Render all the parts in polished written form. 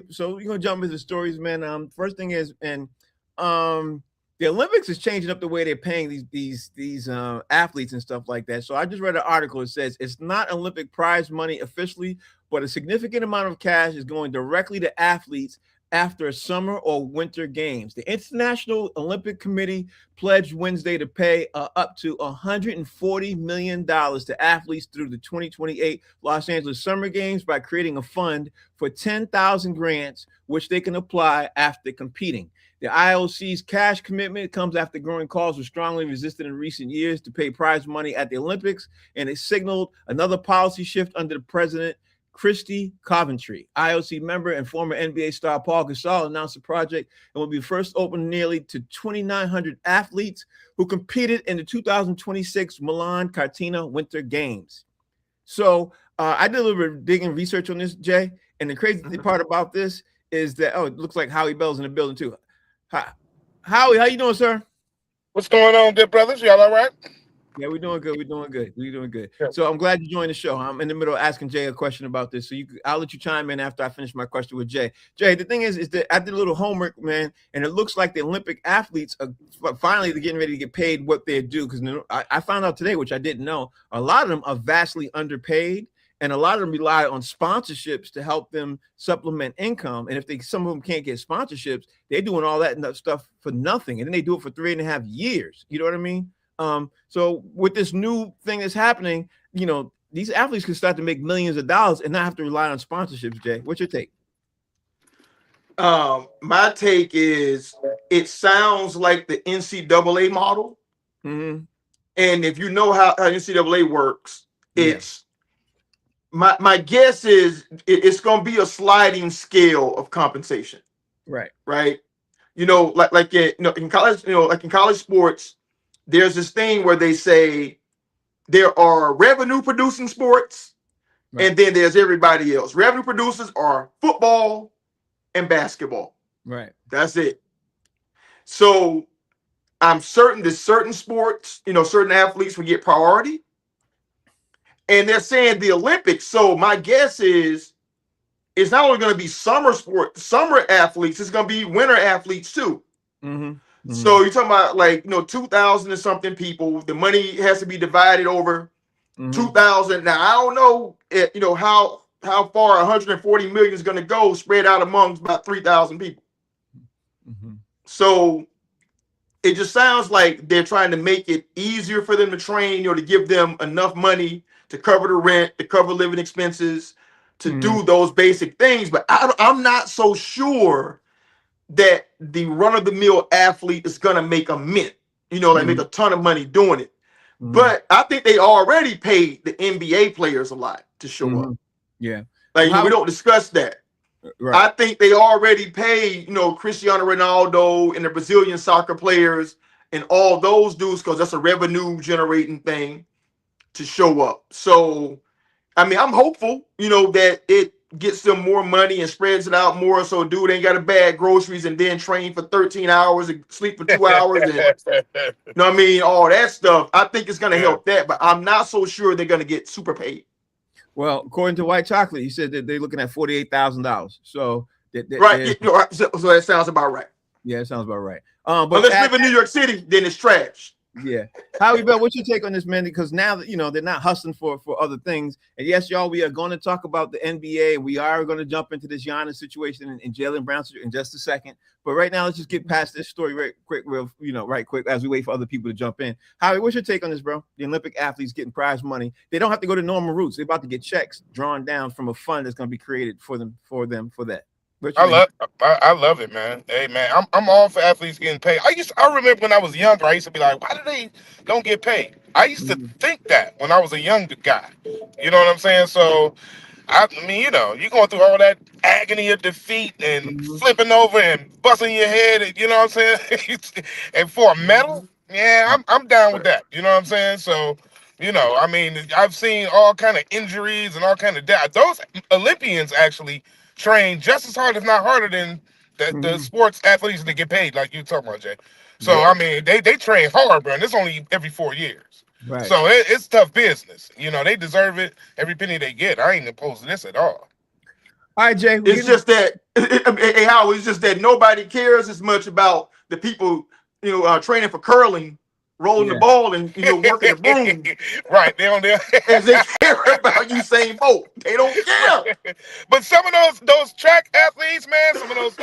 So we're gonna jump into stories, man. First thing is, and the Olympics is changing up the way they're paying these athletes and stuff like that. So I just read an article. It says it's not Olympic prize money officially, but a significant amount of cash is going directly to athletes after summer or winter games. The International Olympic Committee pledged Wednesday to pay up to $140 million to athletes through the 2028 Los Angeles Summer Games by creating a fund for 10,000 grants, which they can apply after competing. The IOC's cash commitment comes after growing calls were strongly resisted in recent years to pay prize money at the Olympics, and it signaled another policy shift under the president, Christy Coventry. IOC member and former NBA star Paul Gasol announced the project and will be first open nearly to 2,900 athletes who competed in the 2026 Milan Cortina Winter Games. So I did a little bit of digging research on this, Jay, and the crazy part about this is that, it looks like Howie Bell's in the building too. Howie, how you doing, sir? What's going on, good brothers? Y'all all right? Yeah, we're doing good. We're doing good. We're doing good. Yeah. So I'm glad you joined the show. I'm in the middle of asking Jay a question about this. So I'll let you chime in after I finish my question with Jay. Jay, the thing is that I did a little homework, man, and it looks like the Olympic athletes are finally getting ready to get paid what they're due. Because I found out today, which I didn't know, a lot of them are vastly underpaid. And a lot of them rely on sponsorships to help them supplement income. And if some of them can't get sponsorships, they're doing all that stuff for nothing. And then they do it for 3.5 years. You know what I mean? So with this new thing that's happening, these athletes can start to make millions of dollars and not have to rely on sponsorships. Jay, what's your take? My take is it sounds like the NCAA model. Mm-hmm. And if you know how NCAA works, it's my guess is it's going to be a sliding scale of compensation. Right. Like in college, like in college sports, there's this thing where they say there are revenue producing sports, and then there's everybody else. Revenue producers are football and basketball. Right. That's it. So I'm certain that certain sports, certain athletes will get priority. And they're saying the Olympics. So my guess is it's not only going to be summer athletes, it's going to be winter athletes too. Mm-hmm. Mm-hmm. So you're talking about 2,000 and something people. The money has to be divided over 2,000. Now I don't know, how far 140 million is going to go spread out amongst about 3,000 people. Mm-hmm. So it just sounds like they're trying to make it easier for them to train, to give them enough money to cover the rent, to cover living expenses, to do those basic things. But I'm not so sure that the run-of-the-mill athlete is going to make a mint, make a ton of money doing it. But I think they already paid the NBA players a lot to show up. Yeah. We don't discuss that. Right. I think they already paid, Cristiano Ronaldo and the Brazilian soccer players and all those dudes, because that's a revenue generating thing, to show up. So, I mean, I'm hopeful, that it gets them more money and spreads it out more. So dude ain't got to bag groceries and then train for 13 hours and sleep for 2 hours. And, all that stuff. I think it's going to help that, but I'm not so sure they're going to get super paid. Well, according to White Chocolate, he said that they're looking at $48,000. So right. So that sounds about right. Yeah, it sounds about right. But let's live in New York City, then it's trash. Yeah. Howie Bell, what's your take on this, man? Because now that they're not hustling for other things. And yes, y'all, we are going to talk about the NBA. We are going to jump into this Giannis situation and Jaylen Brown in just a second. But right now, let's just get past this story right quick, as we wait for other people to jump in. Howie, what's your take on this, bro? The Olympic athletes getting prize money. They don't have to go to normal routes. They're about to get checks drawn down from a fund that's going to be created for that. I love it, man. Hey, man, I'm all for athletes getting paid. I remember when I was younger, I used to be like, why do they don't get paid? I used to think that when I was a young guy. You know what I'm saying? So, you're going through all that agony of defeat and flipping over and busting your head, and, you know what I'm saying? And for a medal, yeah, I'm down with that. You know what I'm saying? So, I've seen all kind of injuries and all kind of death. Those Olympians actually train just as hard, if not harder, than the sports athletes that get paid, like you talking about, Jay. So they train hard, bro, and it's only every 4 years. Right. So it's tough business. They deserve it, every penny they get. I ain't opposed to this at all. All right, Jay. It's just that, hey, Howard, it's just that nobody cares as much about the people, training for curling, rolling the ball, and working the broom. Right, they don't. As they care about Usain Bolt. They don't care. But some of those track athletes, man, some of those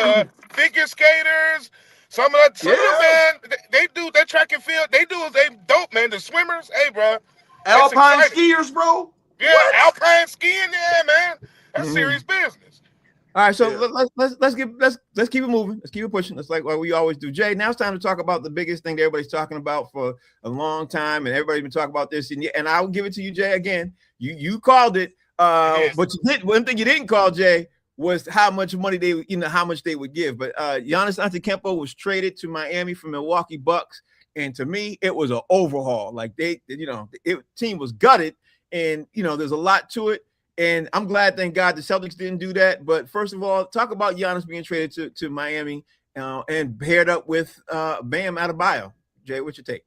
figure skaters, some of them, man, they do that track and field. They dope, man. The swimmers, hey, bro. Alpine skiers, bro. Yeah, what? Alpine skiing, yeah, man. That's serious business. All right, so let's keep it moving. Let's keep it pushing. That's like what we always do. Jay, now it's time to talk about the biggest thing that everybody's talking about for a long time, and everybody's been talking about this. And I'll give it to you, Jay. Again, you called it, but you did one thing you didn't call, Jay, was how much money how much they would give. But Giannis Antetokounmpo was traded to Miami from Milwaukee Bucks, and to me, it was an overhaul. Like the team was gutted, and there's a lot to it. And I'm glad, thank God, the Celtics didn't do that. But first of all, talk about Giannis being traded to Miami and paired up with Bam Adebayo. Jay, what's your take?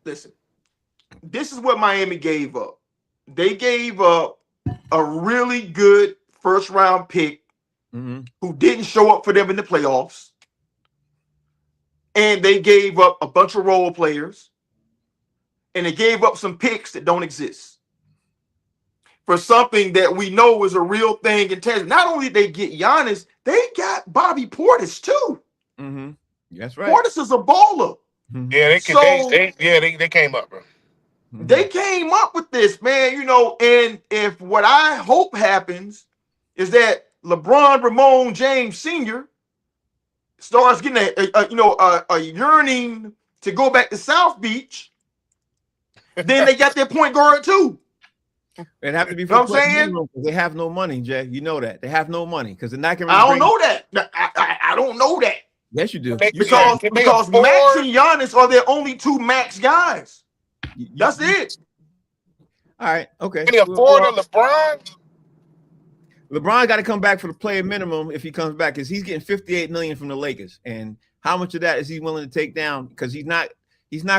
Listen, this is what Miami gave up. They gave up a really good first-round pick who didn't show up for them in the playoffs. And they gave up a bunch of role players. And they gave up some picks that don't exist for something that we know is a real thing in Texas. Not only did they get Giannis, they got Bobby Portis too. That's right. Portis is a baller. Yeah, they came up, bro. They came up with this, man. And if what I hope happens is that LeBron Ramon James Sr. starts getting a yearning to go back to South Beach, then they got their point guard too. It have to be for they have no money, Jay. You know that they have no money because they're not going to. I don't know that. I don't know that. Yes, you do. Because Max and Giannis are their only two max guys. That's it. All right. Okay. Can he afford a LeBron? LeBron got to come back for the player minimum if he comes back because he's getting $58 million from the Lakers, and how much of that is he willing to take down? Because he's not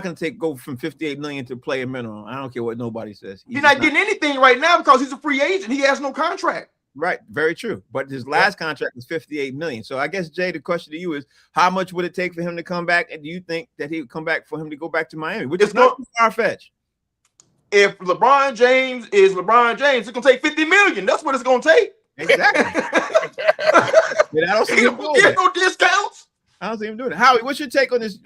going to go from $58 million to player minimum. I don't care what nobody says. He's not getting anything right now because he's a free agent. He has no contract. Right. Very true. But his last contract was $58 million. So I guess, Jay, the question to you is, how much would it take for him to come back? And do you think that he would come back for him to go back to Miami? Which is not far-fetched. If LeBron James is LeBron James, it's going to take $50 million. That's what it's going to take. Exactly. I don't see him doing no discounts. I don't see him doing it. Howie, what's your take on this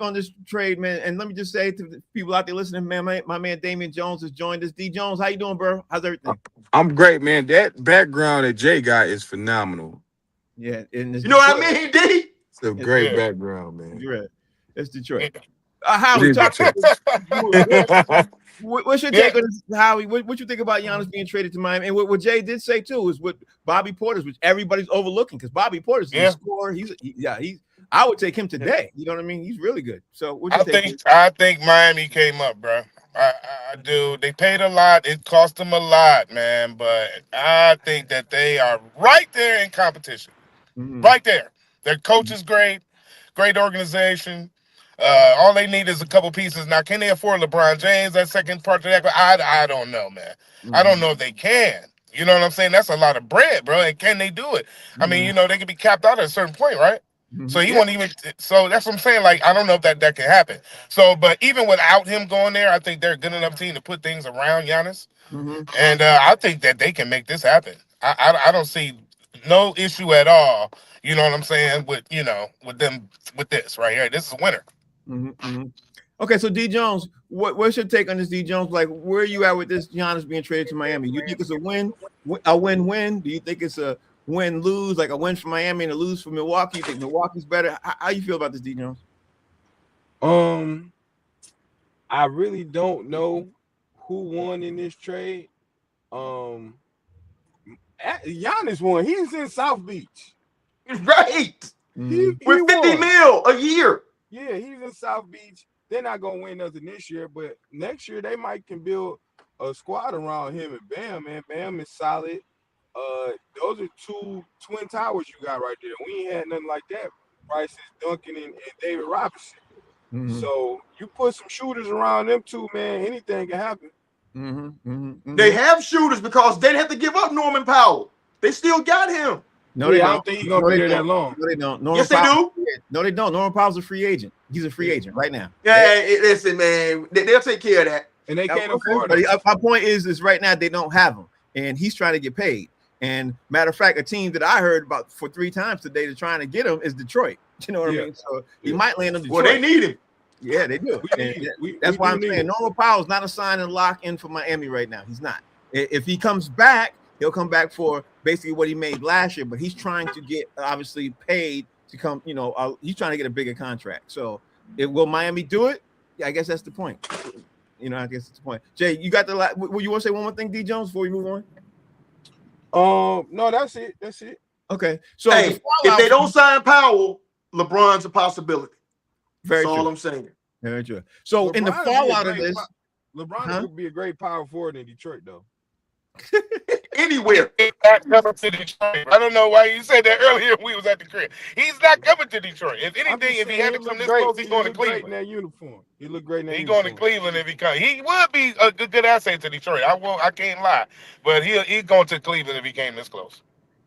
trade, man? And let me just say to the people out there listening, man, my man Damian Jones has joined us. D Jones, how you doing, bro? How's everything? I'm great, man. That background that Jay got is phenomenal. Yeah, you know what I mean, D? It's a great background, man. You're right. It's Detroit. Howie, talk to us. What's your take on this, Howie? What you think about Giannis being traded to Miami? And what Jay did say too is what Bobby Portis, which everybody's overlooking, because Bobby Portis is a scorer. I would take him today. You know what I mean? He's really good. So I think Miami came up, bro. I do. They paid a lot. It cost them a lot, man. But I think that they are right there in competition. Right there. Their coach is great organization. All they need is a couple pieces. Now, can they afford LeBron James? That second part of that, I don't know, man. I don't know if they can. You know what I'm saying? That's a lot of bread, bro. And can they do it? I mean, they can be capped out at a certain point, right? So he won't even. So that's what I'm saying. Like, I don't know if that can happen. So, but even without him going there, I think they're a good enough team to put things around Giannis, and I think that they can make this happen. I don't see no issue at all. You know what I'm saying? With with this right here. This is a winner. Okay, so D Jones, what's your take on this, D Jones? Like, where are you at with this Giannis being traded to Miami? You think it's a win-win? Do you think it's a win-lose, like a win for Miami and a lose for Milwaukee? You think Milwaukee's better? How you feel about this, D Jones? I really don't know who won in this trade. Giannis won. He's in South Beach. Right. With $50 million a year. Yeah, he's in South Beach. They're not gonna win nothing this year, but next year they can build a squad around him and Bam. Man, Bam is solid. Those are two twin towers you got right there. We ain't had nothing like that. Bryce, Duncan, and David Robinson. So you put some shooters around them two, man. Anything can happen. They have shooters because they have to give up Norman Powell. They still got him. No, they I don't. don't think he's gonna be there that long. No, they don't. Yes, they do. No, they don't. Norman Powell's a free agent. He's a free agent right now. Yeah, listen, man, they'll take care of that. And they can't Okay, afford but him. my point is right now they don't have him, and he's trying to get paid. And matter of fact, a team that I heard about for 3 times today to trying to get him is Detroit. You know what I mean? So he might land on Detroit. Well, they need him. Yeah, they do. That's why I'm saying Norman Powell's not a sign and lock in for Miami right now. He's not. If he comes back, he'll come back for basically what he made last year, but he's trying to get obviously paid to come, he's trying to get a bigger contract. So will Miami do it? Yeah, I guess that's the point. I guess that's the point. Jay, you got the will you want to say one more thing, D Jones, before we move on? No, that's it. That's it. Okay. So hey, if they don't sign Powell, LeBron's a possibility. Very That's true. all I'm saying. Very true. So LeBron in the fallout of this, LeBron would be a great power forward in Detroit, though. Anywhere. He's not coming to Detroit. I don't know why you said that earlier. We was at the crib. He's not coming to Detroit. If anything, if he had to come this close, he's going to Cleveland. In that uniform. He looked great in that He's uniform. going to Cleveland if he comes. He would be a good asset to Detroit. I can't lie, but he's going to Cleveland if he came this close.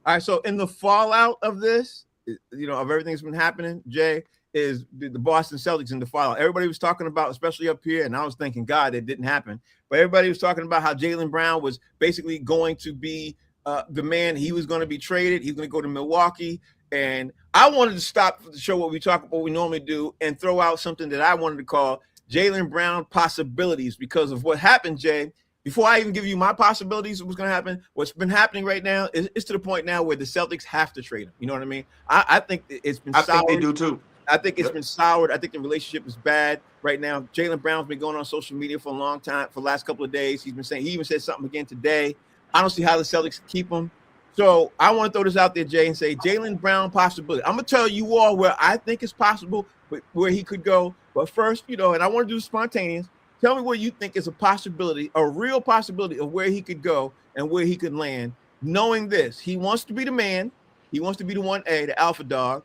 All right. So in the fallout of this, of everything that's been happening, Jay, is the Boston Celtics in the fallout. Everybody was talking about, especially up here, and I was thinking, God, it didn't happen. But everybody was talking about how Jaylen Brown was basically going to be the man. He was going to be traded. He's going to go to Milwaukee. And I wanted to stop the show what we normally do and throw out something that I wanted to call Jaylen Brown possibilities because of what happened, Jay. Before I even give you my possibilities of what's going to happen, what's been happening right now is to the point now where the Celtics have to trade him. You know what I mean? I think it's been soured. I think they do too. I think it's been soured. I think the relationship is bad right now. Jaylen Brown's been going on social media for a long time, for the last couple of days. He even said something again today. I don't see how the Celtics keep him. So I want to throw this out there, Jay, and say Jaylen Brown possibility. I'm going to tell you all where I think it's possible, where he could go. But first, and I want to do spontaneous. Tell me where you think is a possibility, a real possibility of where he could go and where he could land, knowing this. He wants to be the man. He wants to be the 1A, the alpha dog.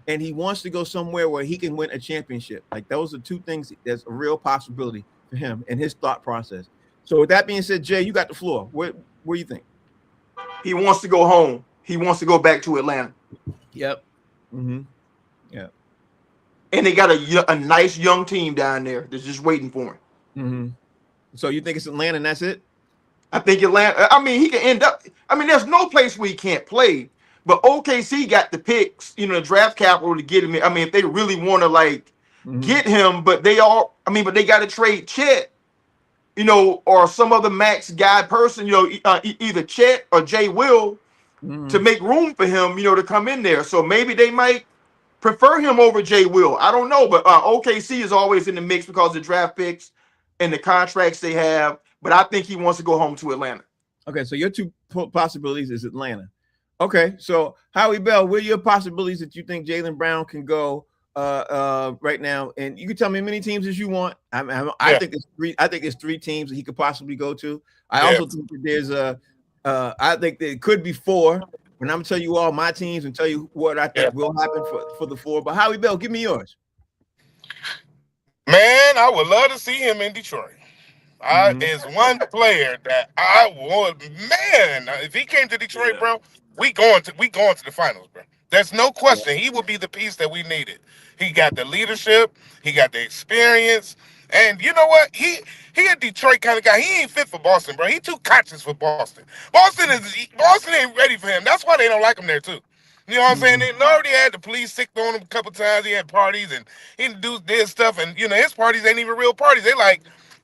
And he wants to go somewhere where he can win a championship. Like those are 2 things that's a real possibility for him and his thought process. So with that being said, Jay, you got the floor. Where do you think? He wants to go home. He wants to go back to Atlanta. Yep. Mm-hmm. Yeah. And they got a nice young team down there that's just waiting for him. Mm-hmm. So you think it's Atlanta and that's it? I think Atlanta. I mean, he can end up. I mean, there's no place where he can't play. But OKC got the picks, the draft capital to get him in. I mean, if they really want to get him, but they got to trade Chet, or some other max guy person, either Chet or Jay Will to make room for him, to come in there. So maybe they might prefer him over Jay Will. I don't know, but OKC is always in the mix because of the draft picks and the contracts they have. But I think he wants to go home to Atlanta. Okay, so your 2 possibilities is Atlanta. Okay, so Howie Bell, what are your possibilities that you think Jaylen Brown can go right now? And you can tell me as many teams as you want. I think it's 3. I think it's 3 teams that he could possibly go to. I also think that there's I think that it could be 4. And I'm gonna tell you all my teams and tell you what I think will happen for the 4. But Howie Bell, give me yours. Man, I would love to see him in Detroit. Is one player that I would. Man, if he came to Detroit, bro. We going to the finals, bro. There's no question. He would be the piece that we needed. He got the leadership. He got the experience. And you know what? He a Detroit kind of guy. He ain't fit for Boston, bro. He too conscious for Boston. Boston ain't ready for him. That's why they don't like him there, too. You know what I'm saying? They already had the police sick on him a couple times. He had parties and he did stuff. And, his parties ain't even real parties. They like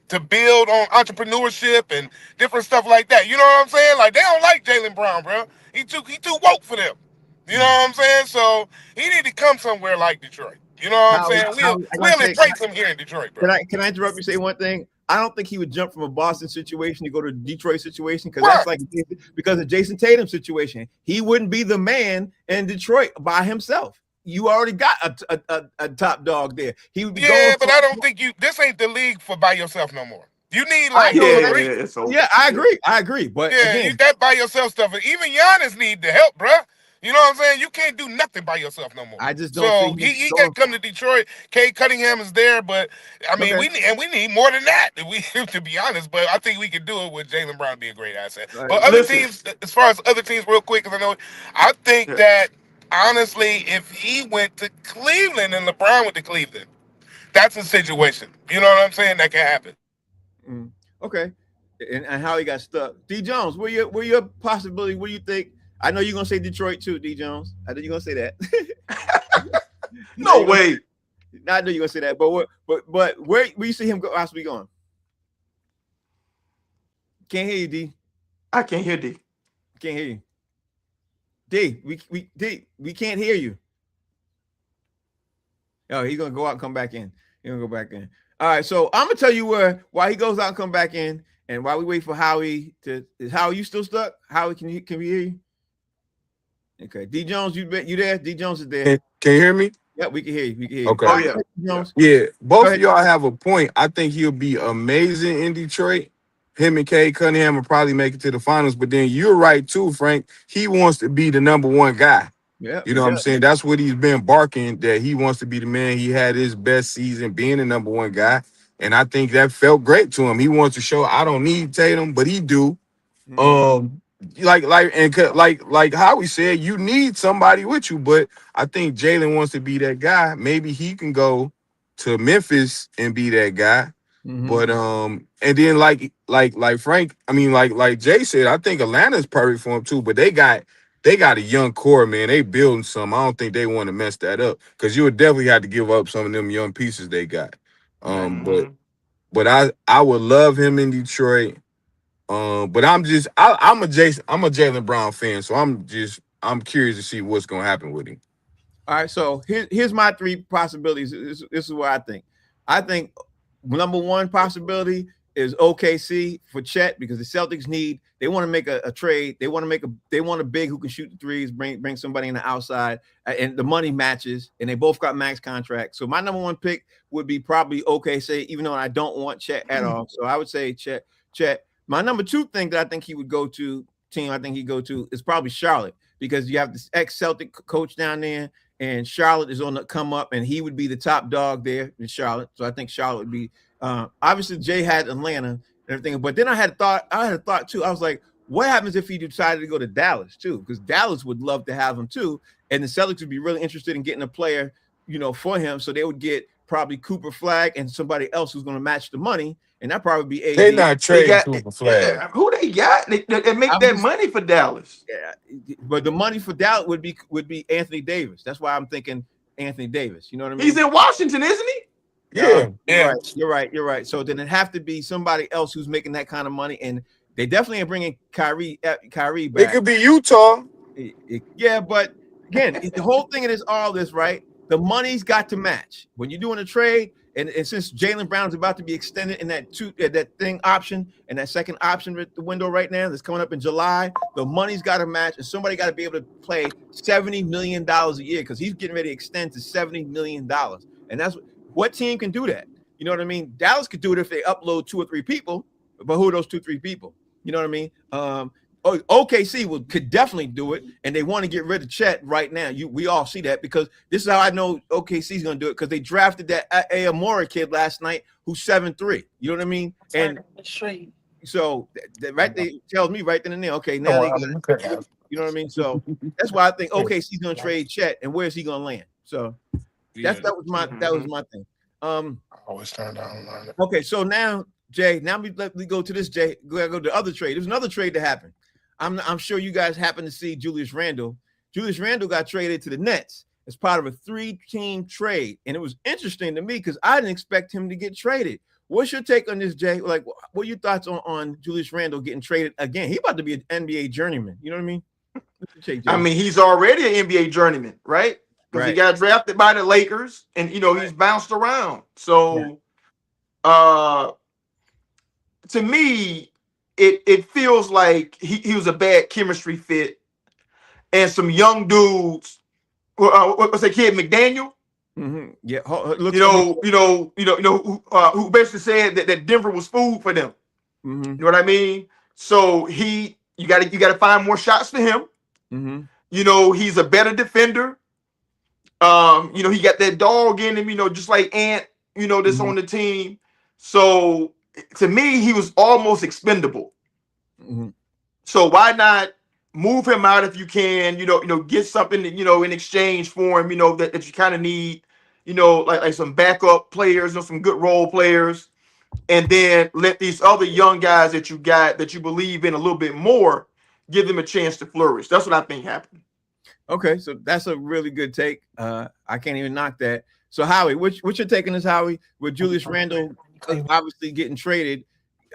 to build on entrepreneurship and different stuff like that. You know what I'm saying? Like, they don't like Jaylen Brown, bro. He too woke for them. You know what I'm saying? So he need to come somewhere like Detroit. You know what I'm saying? We'll embrace him here in Detroit, bro. Can I interrupt you? Say one thing. I don't think he would jump from a Boston situation to go to a Detroit situation because that's like because of Jason Tatum situation. He wouldn't be the man in Detroit by himself. You already got a top dog there. He would be but I don't think this ain't the league for by yourself no more. You need I agree. But again, you got by yourself stuff. Even Giannis need the help, bro. You know what I'm saying? You can't do nothing by yourself no more. I just don't see So him he going. got to come to Detroit. Cade Cunningham is there, but I mean, Okay. we need more than that. We to be honest, but I think we can do it with Jaylen Brown being a great asset. All right. But other Listen, teams, as far as other teams, real quick, because I know, I think yeah. that honestly, if he went to Cleveland and LeBron went to Cleveland, that's a situation. You know what I'm saying? That can happen. Mm, okay. And how he got stuck. D Jones, where your possibility? What do you think? I know you're gonna say Detroit too, D Jones. I know you're gonna say that. No way. I know you're gonna say that, but where you see him possibly going? Can't hear you, D. I can't hear D. Can't hear you. D, we can't hear you. Oh, he's gonna go out and come back in. He's gonna go back in. All right, so I'm gonna tell you why he goes out and come back in, and while we wait for Howie to. Is Howie you still stuck? Howie, can we hear you? Okay, D Jones, you there? D Jones is there. Can you hear me? Yeah, we can hear you. We can hear you. Okay. Oh, yeah. D Jones. Yeah, Go both ahead. of y'all have a point. I think he'll be amazing in Detroit. Him and Cade Cunningham will probably make it to the finals. But then you're right too, Frank. He wants to be the number one guy. Yeah, You know what I'm saying? That's what he's been barking, that he wants to be the man. He had his best season being the number one guy. And I think that felt great to him. He wants to show I don't need Tatum, but he do. Mhm. Like Howie said, you need somebody with you, but I think Jalen wants to be that guy. Maybe he can go to Memphis and be that guy. Mhm. But and then like Frank, I mean like Jay said, I think Atlanta's perfect for him too. But they got a young core, man. They building some. I don't think they want to mess that up because you would definitely have to give up some of them young pieces they got. But I would love him in Detroit. But I'm a Jaylen Brown fan, so I'm curious to see what's gonna happen with him. All right, so here's my three possibilities. This is what I think. I think number one possibility is OKC for Chet because the Celtics they want to make a trade. They want a big who can shoot the threes, bring somebody in the outside, and the money matches, and they both got max contracts. So my number one pick would be probably OKC, even though I don't want Chet at all. So I would say Chet. My number two thing that I think he would go to, team I think he'd go to, is probably Charlotte because you have this ex-Celtic coach down there, and Charlotte is on the come up, and he would be the top dog there in Charlotte. So I think Charlotte would be obviously Jay had Atlanta and everything, but then I had a thought too. I was like, what happens if he decided to go to Dallas too? Because Dallas would love to have him too, and the Celtics would be really interested in getting a player, for him. So they would get probably Cooper Flag and somebody else who's going to match the money, and that probably be AD. They not trading got- Cooper Flag. Who they got? They make I'm that just- money for Dallas. Yeah, but the money for Dallas would be Anthony Davis. That's why I'm thinking Anthony Davis. You know what I mean? He's in Washington, isn't he? Yeah. You're right. So then it have to be somebody else who's making that kind of money, and they definitely are bringing Kyrie back. It could be Utah. Yeah, but again, the whole thing is all this, right? The money's got to match when you're doing a trade, and since Jaylen Brown's about to be extended in that thing option and that second option with the window right now that's coming up in July, the money's got to match, and somebody got to be able to play $70 million a year because he's getting ready to extend to $70 million, and that's what team can do that. You know what I mean? Dallas could do it if they upload 2 or 3 people, but who are those 2 or 3 people? You know what I mean? OKC could definitely do it, and they want to get rid of Chet right now. We all see that because this is how I know OKC's going to do it because they drafted that Amora kid last night who's 7'3". You know what I mean? And so that tells me right then and there. Okay, now they you know what I mean? So that's why I think OKC's going to trade Chet, and where's he going to land? So that was my thing. I always turn down. Okay, so now Jay, let me go to this. Jay, go to the other trade. There's another trade that happened. I'm sure you guys happened to see Julius Randle. Julius Randle got traded to the Nets as part of a 3-team trade, and it was interesting to me because I didn't expect him to get traded. What's your take on this, Jay? Like, what are your thoughts on Julius Randle getting traded again? He's about to be an NBA journeyman. You know what I mean? I mean, he's already an NBA journeyman, right? Because he got drafted by the Lakers, and he's bounced around. So, to me, it feels like he was a bad chemistry fit, and some young dudes. What's that kid McDaniel? Mm-hmm. Yeah, who basically said that Denver was food for them. Mm-hmm. You know what I mean? So you got to find more shots for him. Mm-hmm. You know, he's a better defender. You know, he got that dog in him, you know, just like Ant, you know, that's on the team. So to me, he was almost expendable. So why not move him out if you can, you know, get something, you know, in exchange for him, you know, that you kind of need, you know, like some backup players, you know, some good role players, and then let these other young guys that you got that you believe in a little bit more, give them a chance to flourish. That's what I think happened. Okay, so that's a really good take. I can't even knock that. So Howie, what's your take on this, Howie? With Julius Randle obviously getting traded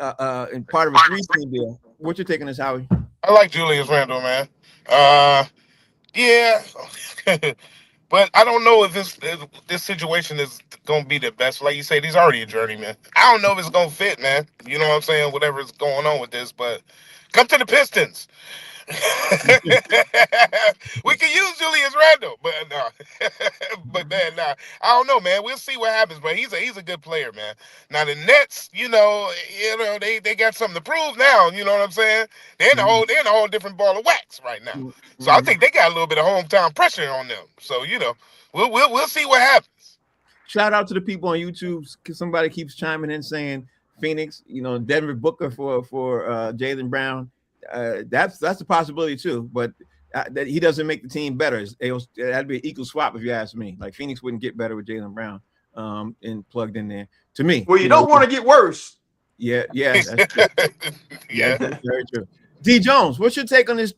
in part of a 3-team deal. What's your take on this, Howie? I like Julius Randle, man. Yeah, but I don't know if this situation is gonna be the best. Like you said, he's already a journeyman. I don't know if it's gonna fit, man. You know what I'm saying? Whatever's going on with this, but come to the Pistons. We can use Julius Randle, but no. But man, nah. I don't know, man. We'll see what happens. But he's a good player, man. Now the Nets, you know, they got something to prove now. You know what I'm saying? They're in a whole different ball of wax right now. So I think they got a little bit of hometown pressure on them. So you know, we'll see what happens. Shout out to the people on YouTube. Somebody keeps chiming in saying Phoenix, you know, Denver Booker for Jaylen Brown. That's a possibility too, but that he doesn't make the team better. That'd be an equal swap if you ask me. Like Phoenix wouldn't get better with Jaylen Brown and plugged in there. To me, well, you don't want to get worse. Yeah, that's true. Yeah, that's very true. D Jones, what's your take on this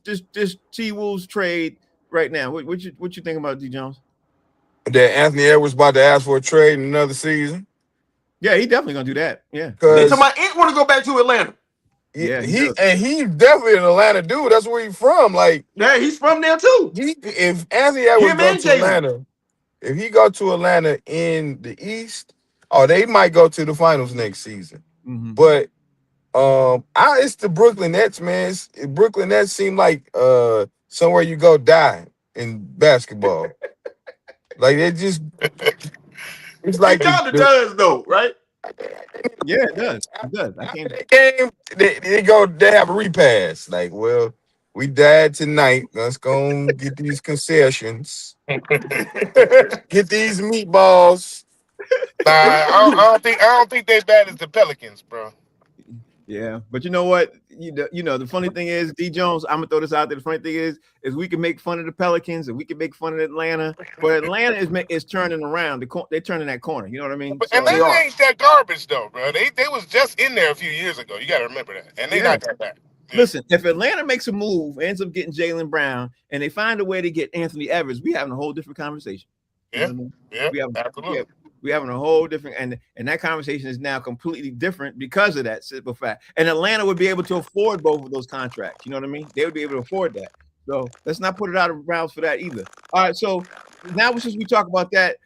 T-Wolves trade right now? What you think about D Jones? That Anthony Edwards about to ask for a trade in another season. Yeah, he definitely gonna do that. Yeah, because my aunt want to go back to Atlanta. Yeah, he's definitely an Atlanta dude. That's where he's from. Like, yeah, he's from there too. If Anthony Edwards go to Atlanta, if he go to Atlanta in the East, they might go to the finals next season. But it's the Brooklyn Nets, man. Brooklyn Nets seem like somewhere you go die in basketball. Like it's like it kind of does though, right? Yeah, it does. It does. I can't. They have a repass. Like, well, we died tonight. Let's go get these concessions. Get these meatballs. Nah, I don't think they're bad as the Pelicans, bro. Yeah, but you know what? You know the funny thing is, D Jones. I'm gonna throw this out there. The funny thing is we can make fun of the Pelicans and we can make fun of Atlanta, but Atlanta is turning around. They're turning that corner. You know what I mean? But Atlanta ain't that garbage though, bro. They was just in there a few years ago. You got to remember that, and they're not that bad. Yeah. Listen, if Atlanta makes a move, ends up getting Jaylen Brown, and they find a way to get Anthony Edwards, we having a whole different conversation. Yeah, absolutely. We're having a whole different, and that conversation is now completely different because of that simple fact. And Atlanta would be able to afford both of those contracts. You know what I mean? They would be able to afford that. So let's not put it out of bounds for that either. All right. So now since we talk about that,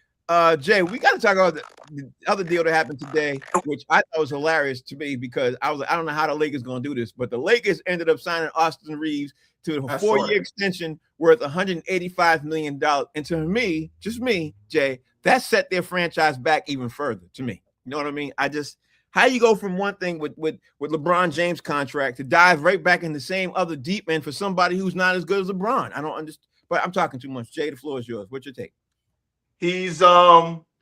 Jay, we got to talk about the other deal that happened today, which I thought was hilarious to me because I don't know how the Lakers going to do this, but the Lakers ended up signing Austin Reeves to a 4-year extension worth $185 million. And to me, just me, Jay, that set their franchise back even further to me. You know what I mean? How you go from one thing with LeBron James contract to dive right back in the same other deep end for somebody who's not as good as LeBron? I don't understand, but I'm talking too much. Jay, the floor is yours. What's your take? He's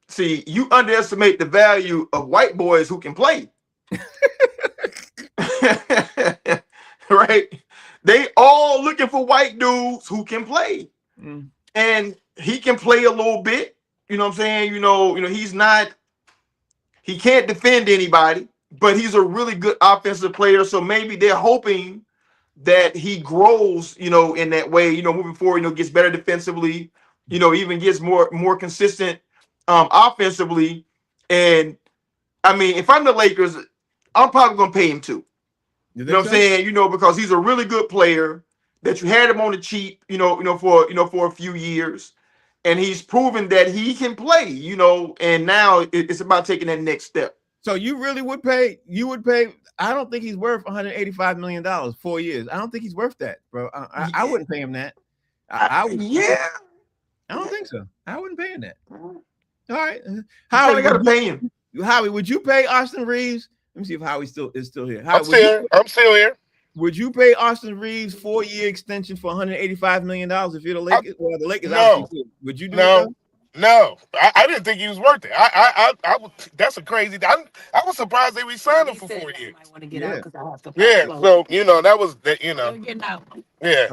see, you underestimate the value of white boys who can play. Right? They all looking for white dudes who can play. And he can play a little bit. You know what I'm saying? You know, he can't defend anybody, but he's a really good offensive player. So maybe they're hoping that he grows, you know, in that way, you know, moving forward, you know, gets better defensively, you know, even gets more consistent offensively. And I mean, if I'm the Lakers, I'm probably gonna pay him too. You know what I'm saying? You know, because he's a really good player that you had him on the cheap, for a few years. And he's proven that he can play, you know, and now it's about taking that next step. So you really would pay? You would pay? I don't think he's worth $185 million 4 years. I don't think he's worth that, bro. I wouldn't pay him that. I don't think so. I wouldn't pay him that. All right, Howie, got to pay him. Howie, would you pay Austin Reeves? Let me see if Howie is still here. Howie, I'm still here. Would you pay Austin Reeves 4-year extension for $185 million if you're the Lakers? Well, the Lakers No. obviously could. Would you do it? No, Though? no, I didn't think he was worth it. I would, that's a crazy. I was surprised they re-signed him for 4 years. Yeah. Yeah, so that was that. Yeah.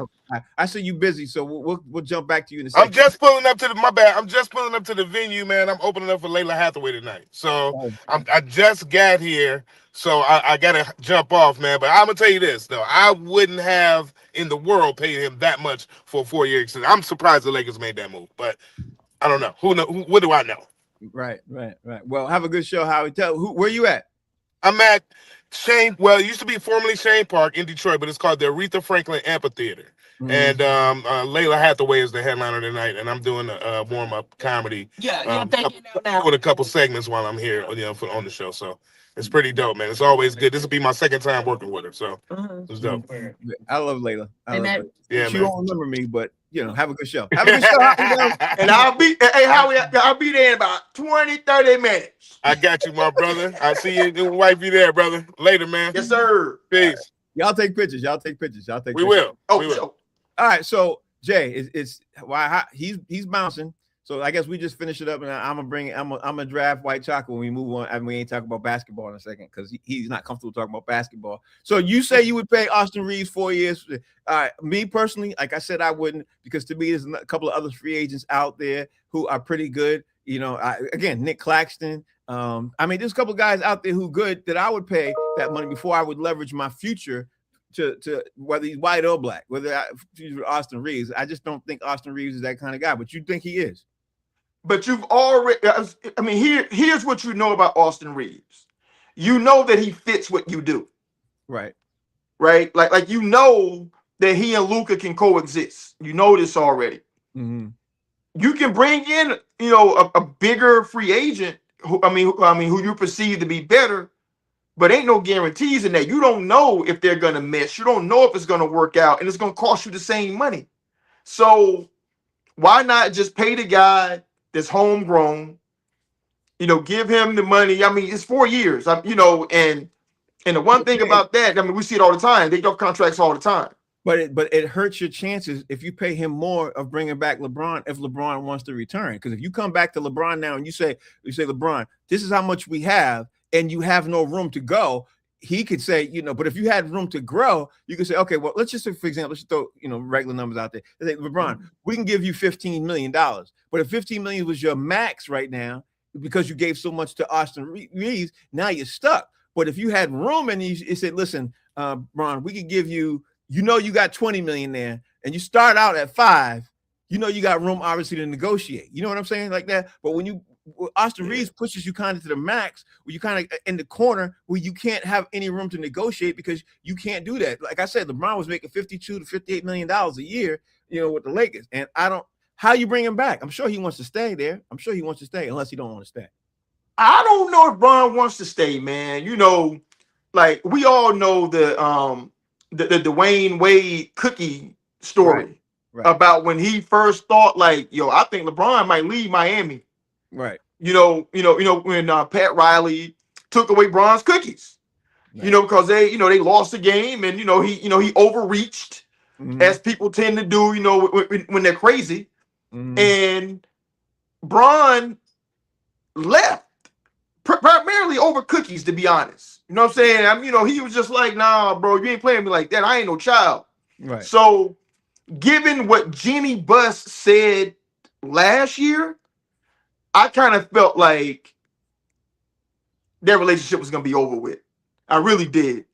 I see you busy, so we'll jump back to you in a second. I'm just pulling up to the. My bad. I'm just pulling up to the venue, man. I'm opening up for Layla Hathaway tonight, so I just got here, so I gotta jump off, man. But I'm gonna tell you this though, I wouldn't have in the world paid him that much for a 4-year extension. I'm surprised the Lakers made that move, but I don't know. What do I know? Right. Well, have a good show, Howie. Where you at? I'm at Shane. Well, it used to be formerly Shane Park in Detroit, but it's called the Aretha Franklin Amphitheater. And Layla Hathaway is the headliner tonight, and I'm doing a warm-up comedy. Doing a couple segments while I'm here, on the show. So it's pretty dope, man. It's always good. This will be my second time working with her, so it's dope. I love Layla. Yeah, she man. won't remember me, but have a good show. Have a good show, Howie. And I'll be there in about 20-30 minutes. I got you, my brother. I see you, wife. You there, brother? Later, man. Yes, sir. Peace. Y'all take pictures. We will. Oh, We will. sure. All right, so Jay, it's why he's bouncing. So I guess we just finish it up, and I'm gonna draft White Chocolate when we move on, and we ain't talking about basketball in a second because he's not comfortable talking about basketball. So you say you would pay Austin Reeves 4 years? All right, me personally, like I said, I wouldn't, because to me there's a couple of other free agents out there who are pretty good. Again, Nick Claxton. There's a couple of guys out there who good that I would pay that money before I would leverage my future to whether he's white or black, Austin Reeves. I just don't think Austin Reeves is that kind of guy, but you think he is. But you've already, here's what you know about Austin Reeves. You know that he fits what you do. Right. Right? Like you know that he and Luka can coexist. You know this already. Mm-hmm. You can bring in, a bigger free agent who you perceive to be better, but ain't no guarantees in that. You don't know if they're gonna mesh. You don't know if it's gonna work out, and it's gonna cost you the same money. So why not just pay the guy that's homegrown? Give him the money. It's 4 years. And the one thing about that, we see it all the time. They go contracts all the time. But it hurts your chances if you pay him more of bringing back LeBron if LeBron wants to return. Because if you come back to LeBron now and you say LeBron, this is how much we have, and you have no room to go, he could say, but if you had room to grow, you could say, okay, well, let's just say, for example, let's throw, regular numbers out there. Say, LeBron, we can give you $15 million, but if $15 million was your max right now, because you gave so much to Austin Reeves, now you're stuck. But if you had room and you said, listen, Bron, we could give you, you got 20 million there, and you start out at 5, you got room obviously to negotiate. You know what I'm saying? Like that. But when Austin Reeves pushes you kind of to the max, where you kind of in the corner where you can't have any room to negotiate because you can't do that. Like I said, LeBron was making $52 to $58 million a year, with the Lakers. And how you bring him back? I'm sure he wants to stay there. I'm sure he wants to stay unless he don't want to stay. I don't know if Bron wants to stay, man. Like we all know the Dwayne Wade cookie story about when he first thought I think LeBron might leave Miami. Right. When Pat Riley took away Bron's cookies, because they lost the game, and he overreached, as people tend to do, when they're crazy, and Bron left primarily over cookies, to be honest. You know what I'm saying? He was just like, nah, bro, you ain't playing me like that. I ain't no child. Right. So, given what Jeannie Buss said last year, I kind of felt like their relationship was going to be over with. I really did.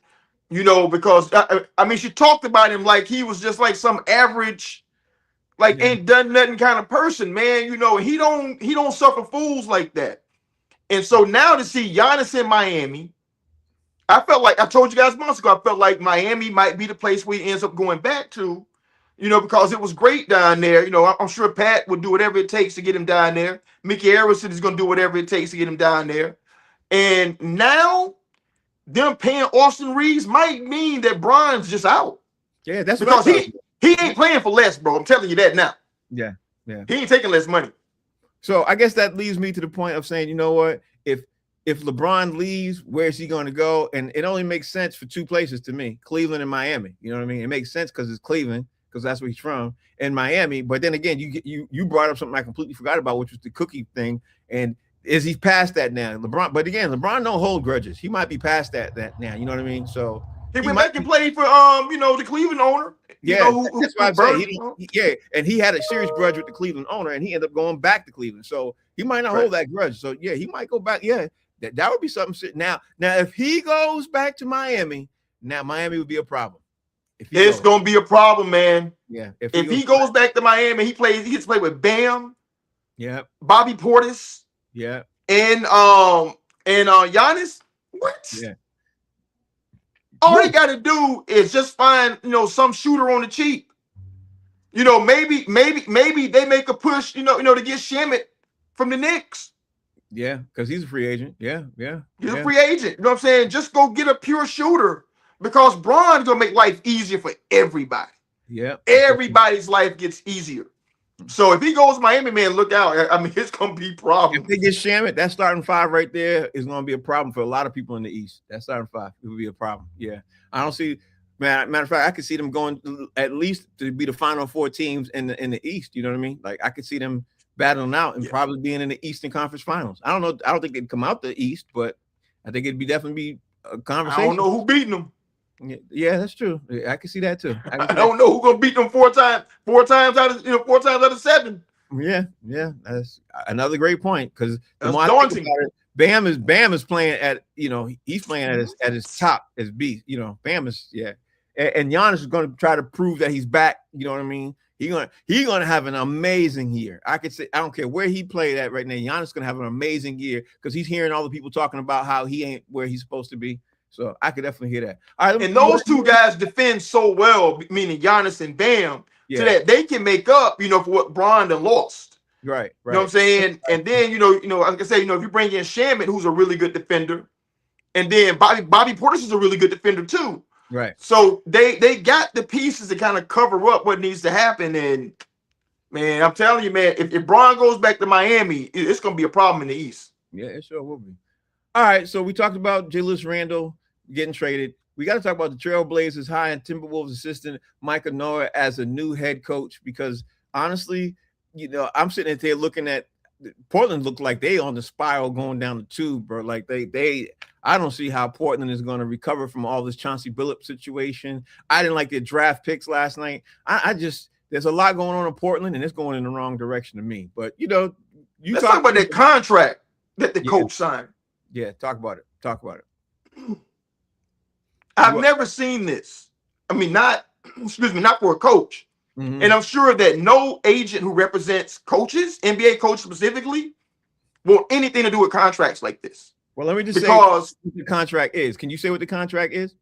Because, she talked about him like he was just like some average, ain't done nothing kind of person, man. He don't suffer fools like that. And so now to see Giannis in Miami, I felt like, I told you guys months ago, I felt like Miami might be the place where he ends up going back to, because it was great down there. I'm sure Pat would do whatever it takes to get him down there. Mickey Arison is going to do whatever it takes to get him down there. And now them paying Austin Reeves might mean that Bron's just out. Yeah, that's because he ain't playing for less, bro. I'm telling you that now. Yeah. He ain't taking less money. So I guess that leads me to the point of saying, you know what? If if LeBron leaves, where's he going to go? And it only makes sense for two places to me: Cleveland and Miami. You know what I mean? It makes sense because it's Cleveland, because that's where he's from, and Miami. But then again, you brought up something I completely forgot about, which was the cookie thing. And is he past that now, LeBron? But again, LeBron don't hold grudges. He might be past that now. You know what I mean? So he went back and played for the Cleveland owner. Yeah, that's what I'm saying. And he had a serious grudge with the Cleveland owner, and he ended up going back to Cleveland. So he might not hold that grudge. So yeah, he might go back. Yeah, that would be something. Now, if he goes back to Miami, now Miami would be a problem. It's gonna be a problem, man. Yeah. If he goes back to Miami, he gets to play with Bam. Yeah. Bobby Portis. Yeah. And Giannis. What? Yeah. All they got to do is just find, some shooter on the cheap. Maybe they make a push, to get Shamet from the Knicks. Yeah, because he's a free agent. Yeah. He's a free agent. You know what I'm saying? Just go get a pure shooter, because Bron's gonna make life easier for everybody. Yeah. Everybody's life gets easier. So if he goes to Miami, man, look out. I mean, it's gonna be problems. If they get Shamet, that starting five right there is gonna be a problem for a lot of people in the East. That starting five, it would be a problem. Yeah, I don't see. Matter of fact, I could see them going at least to be the final four teams in the East. You know what I mean? Like I could see them battling out and probably being in the Eastern Conference Finals. I don't know. I don't think they'd come out the East, but I think it'd definitely be a conversation. I don't know who beating them. Yeah, that's true. I can see that too. I don't know who's gonna beat them four times out of 7. Yeah, that's another great point, because daunting. Bam is playing at he's playing at his top as beast. Bam is and Giannis is going to try to prove that he's back. You know what I mean? He's gonna have an amazing year. I could say I don't care where he played at right now. Giannis is gonna have an amazing year because he's hearing all the people talking about how he ain't where he's supposed to be. So I could definitely hear that. All right, and those two guys defend so well, meaning Giannis and Bam, so that they can make up, for what Bron done lost. Right. You know what I'm saying? And then, like I say, if you bring in Shamet, who's a really good defender, and then Bobby Portis is a really good defender too. Right. So they got the pieces to kind of cover up what needs to happen. And man, I'm telling you, man, if Bron goes back to Miami, it's gonna be a problem in the East. Yeah, it sure will be. All right, so we talked about Julius Randle getting traded. We got to talk about the Trailblazers hiring Timberwolves assistant Micah Noah as a new head coach, because honestly, I'm sitting there looking at Portland look like they on the spiral going down the tube, bro. Like I don't see how Portland is going to recover from all this Chauncey Billups situation. I didn't like their draft picks last night. I just there's a lot going on in Portland, and it's going in the wrong direction to me. But let's talk about that contract that the coach signed. Yeah, talk about it. I've never seen this. I mean, not for a coach. Mm-hmm. And I'm sure that no agent who represents coaches, NBA coaches specifically, want anything to do with contracts like this. Well, let me just say what the contract is. Can you say what the contract is?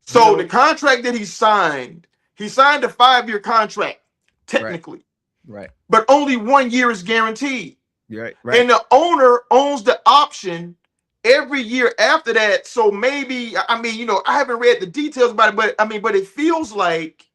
So the contract that he signed a 5-year contract, technically. Right. But only 1 year is guaranteed. Right. And the owner owns the option every year after that. So maybe, I haven't read the details about it, but it feels like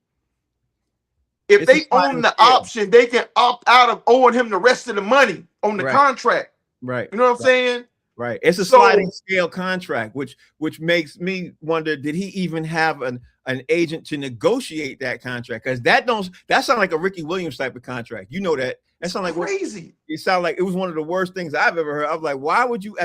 if they own the option, they can opt out of owing him the rest of the money on the contract. Right. You know what I'm saying? Right. It's a sliding scale contract, which makes me wonder, did he even have an agent to negotiate that contract? Because that sounds like a Ricky Williams type of contract. You know that. That sounds like crazy. It sounded like it was one of the worst things I've ever heard. I was like, why would you,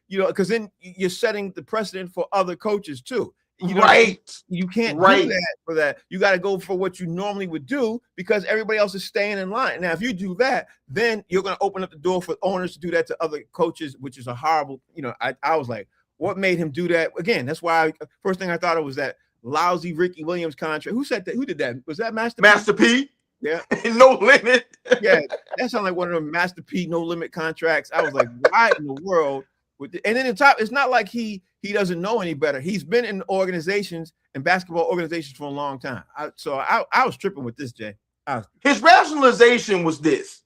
because then you're setting the precedent for other coaches too. You can't do that for that. You got to go for what you normally would do, because everybody else is staying in line. Now, if you do that, then you're going to open up the door for owners to do that to other coaches, which is a horrible, I was like, what made him do that? Again, that's why first thing I thought of was that lousy Ricky Williams contract. Who said that? Who did that? Was that Master P? Yeah. No limit. Yeah. That sounded like one of them Master P no limit contracts. I was like, why in the world? And then the top, it's not like he doesn't know any better. He's been in organizations and basketball organizations for a long time. I was tripping with this, Jay. His rationalization was this.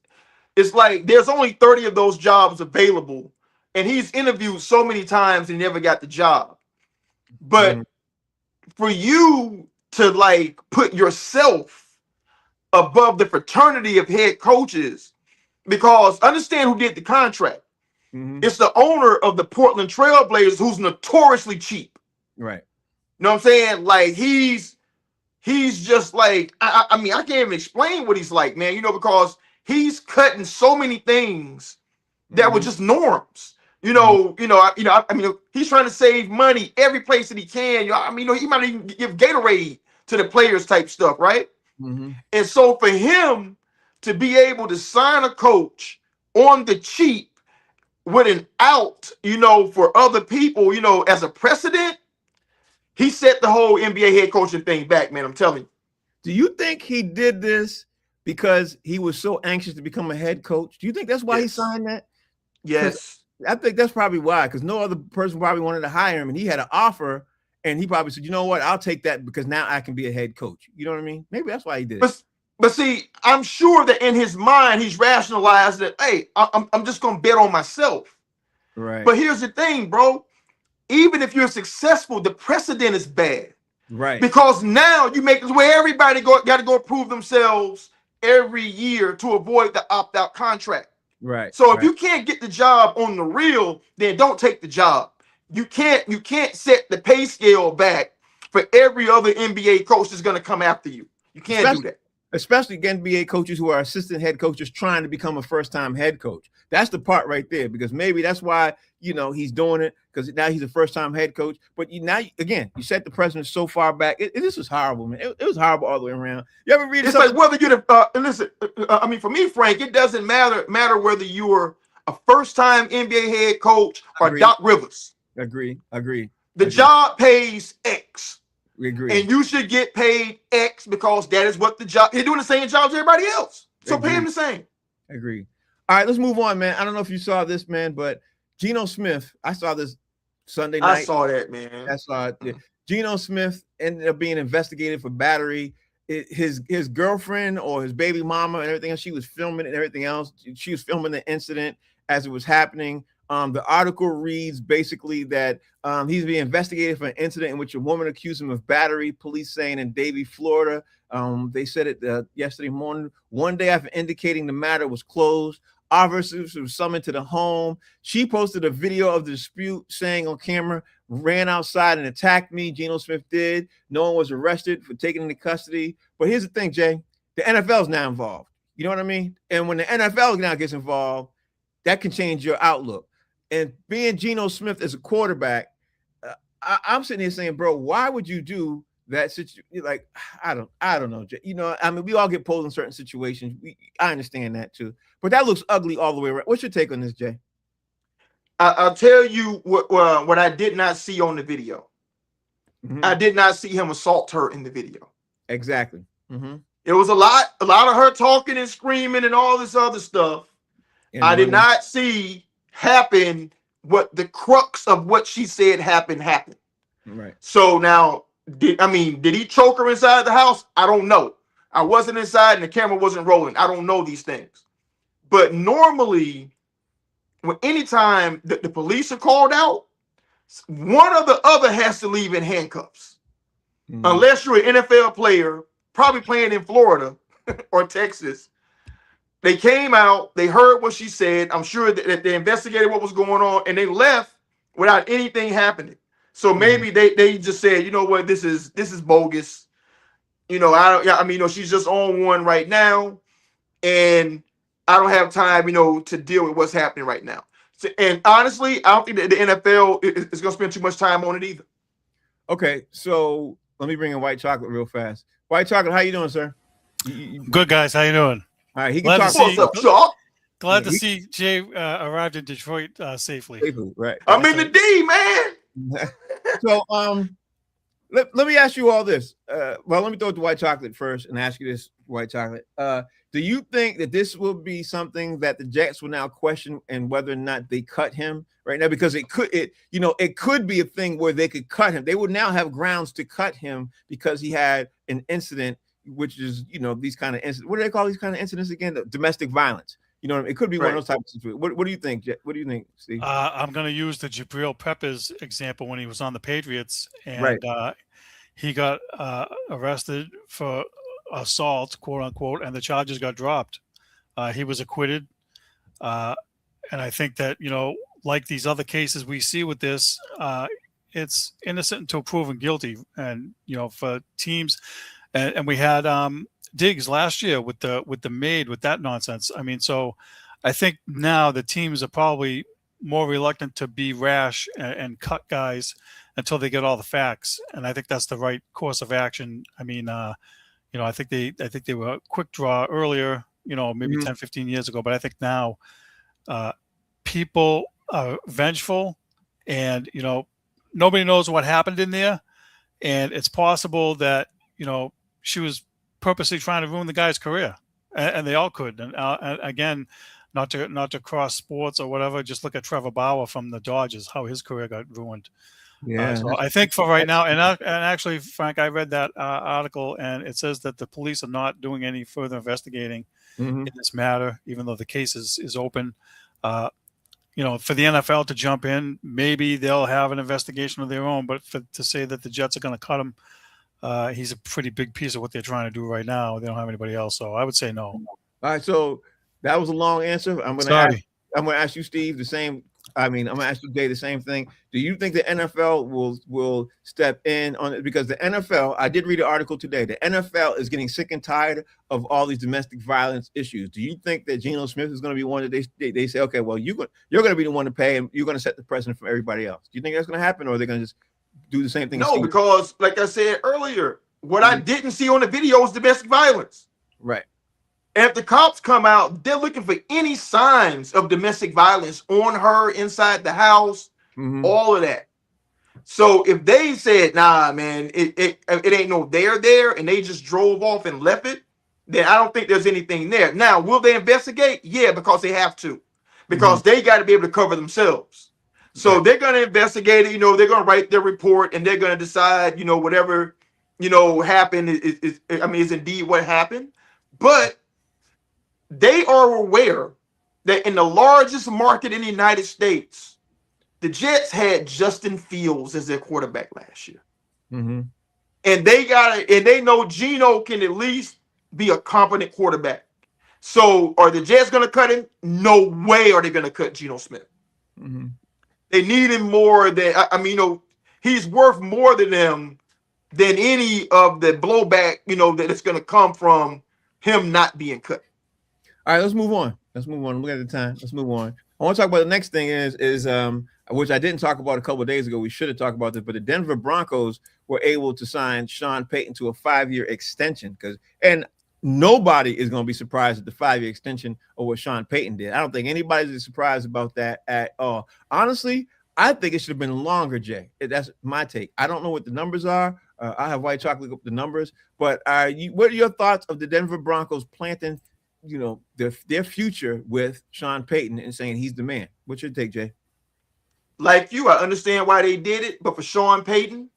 It's like there's only 30 of those jobs available, and he's interviewed so many times and never got the job. But for you to put yourself above the fraternity of head coaches, because understand who did the contract. Mhm. It's the owner of the Portland Trailblazers who's notoriously cheap. Right. You know what I'm saying? Like he's just like I mean I can't even explain what he's like, man. You know, because he's cutting so many things that were Mhm. just norms. Mhm. I mean, he's trying to save money every place that he can. I mean, he might even give Gatorade to the players type stuff, right? Mhm. And so for him to be able to sign a coach on the cheap with an out, for other people, as a precedent, he set the whole NBA head coaching thing back, man. I'm telling you. Do you think he did this because he was so anxious to become a head coach? Do you think that's why he Yes. signed that? Yes. I think that's probably why, because no other person probably wanted to hire him, and he had an offer, and he probably said, "You know what? I'll take that because now I can be a head coach." You know what I mean? Maybe that's why he did it. But see, I'm sure that in his mind he's rationalized that, hey, I'm just gonna bet on myself. Right. But here's the thing, bro. Even if you're successful, the precedent is bad. Right. Because now you make it where everybody got to go prove themselves every year to avoid the opt-out contract. Right. So if you can't get the job on the real, then don't take the job. You can't set the pay scale back for every other NBA coach that's going to come after you. You can't do that. Especially NBA coaches who are assistant head coaches trying to become a first-time head coach. That's the part right there, because maybe that's why, he's doing it, because now he's a first-time head coach. But you set the precedent so far back. This was horrible, man. It was horrible all the way around. You ever read It's something? like whether you're listen. I mean, for me, Frank, it doesn't matter whether you're a first-time NBA head coach or Agree. Doc Rivers. Agree. The job pays X. We agree. And you should get paid X because that is what the job. You're doing the same job as everybody else. So pay him the same. Agree. All right, let's move on, man. I don't know if you saw this, man, but Geno Smith, I saw this Sunday night. I saw that, man. I saw it. Yeah. Geno Smith ended up being investigated for battery. His girlfriend or his baby mama and everything else, she was filming it and everything else. She was filming the incident as it was happening. The article reads basically that he's being investigated for an incident in which a woman accused him of battery. Police saying in Davie, Florida. They said it yesterday morning. One day after indicating the matter was closed, officers were summoned to the home. She posted a video of the dispute, saying on camera, "Ran outside and attacked me." Geno Smith did. No one was arrested for taking into custody. But here's the thing, Jay. The NFL is now involved. You know what I mean? And when the NFL now gets involved, that can change your outlook. And being Geno Smith as a quarterback, I'm sitting here saying, bro, why would you do that? Like, I don't know. I mean, we all get pulled in certain situations. I understand that too, but that looks ugly all the way around. What's your take on this, Jay? I'll tell you what I did not see on the video. Mm-hmm. I did not see him assault her in the video. Exactly. Mm-hmm. It was a lot of her talking and screaming and all this other stuff. And I did not see happen what the crux of what she said happened. Right. So now, did he choke her inside the house? I don't know. I wasn't inside and the camera wasn't rolling. I don't know these things. But normally, anytime the police are called out, one or the other has to leave in handcuffs. Mm-hmm. Unless you're an NFL player, probably playing in Florida or Texas. They came out, they heard what she said. I'm sure that they investigated what was going on, and they left without anything happening. So maybe they just said, you know what, this is bogus. She's just on one right now, and I don't have time, to deal with what's happening right now. So, and honestly, I don't think that the NFL is going to spend too much time on it either. Okay, so let me bring in White Chocolate real fast. White Chocolate, how you doing, sir? Good, guys. How you doing? All right, he can talk. What's up, Chuck? Glad to see Jay arrived in Detroit safely. Right. I'm in the D, man. So, let me ask you all this. Well, let me throw it to White Chocolate first and ask you this, White Chocolate. Do you think that this will be something that the Jets will now question and whether or not they cut him right now? Because it could be a thing where they could cut him. They would now have grounds to cut him because he had an incident, which is, these kind of incidents. What do they call these kind of incidents again? Domestic violence. It could be one of those types of situations. What do you think, Jet? What do you think, Steve? I'm going to use the Jabril Peppers example when he was on the Patriots, and he got arrested for assault, quote unquote, and the charges got dropped. He was acquitted, I think that, like these other cases we see with this, it's innocent until proven guilty. And, for teams, and we had Diggs last year with the maid with that nonsense. I mean, so I think now the teams are probably more reluctant to be rash and cut guys until they get all the facts. And I think that's the right course of action. I mean, I think they were a quick draw earlier, maybe 10, 15 years ago. But I think now people are vengeful, and, nobody knows what happened in there. And it's possible that, she was purposely trying to ruin the guy's career, and they all could. And again, not to cross sports or whatever, just look at Trevor Bauer from the Dodgers, how his career got ruined. Yeah. So I think for right now, and actually, Frank, I read that article, and it says that the police are not doing any further investigating in this matter, even though the case is open. For the NFL to jump in, maybe they'll have an investigation of their own. But to say that the Jets are going to cut him, he's a pretty big piece of what they're trying to do right now. They don't have anybody else, so I would say no. All right, so that was a long answer. I'm going to ask you, Steve, the same. I'm going to ask you, Jay, the same thing. Do you think the NFL will step in on it? Because the NFL, I did read an article today, the NFL is getting sick and tired of all these domestic violence issues. Do you think that Geno Smith is going to be one that they say, okay, well, you're going to be the one to pay, and you're going to set the precedent for everybody else? Do you think that's going to happen, or are they going to just do the same thing? No, because like I said earlier, what I didn't see on the video is domestic violence. Right. And if the cops come out, they're looking for any signs of domestic violence on her inside the house, all of that. So if they said, nah, man, it ain't no there, and they just drove off and left it, then I don't think there's anything there. Now, will they investigate? Yeah, because they have to. Because they got to be able to cover themselves. So they're going to investigate it. They're going to write their report, and they're going to decide, whatever, happened is indeed what happened. But they are aware that in the largest market in the United States, the Jets had Justin Fields as their quarterback last year. And they know Geno can at least be a competent quarterback. So are the Jets going to cut him? No way are they going to cut Geno Smith. They need him more than, he's worth more to them than any of the blowback, that is going to come from him not being cut. All right, let's move on. Look at the time. Let's move on. I want to talk about the next thing is which I didn't talk about a couple of days ago. We should have talked about this, but the Denver Broncos were able to sign Sean Payton to a 5-year extension and nobody is going to be surprised at the 5-year extension of what Sean Payton did. I don't think anybody's surprised about that at all. Honestly, I think it should have been longer, Jay. That's my take. I don't know what the numbers are. I have White Chocolate look up the numbers, but what are your thoughts of the Denver Broncos planting their future with Sean Payton and saying he's the man? What's your take, Jay? Like you, I understand why they did it, but for Sean Payton,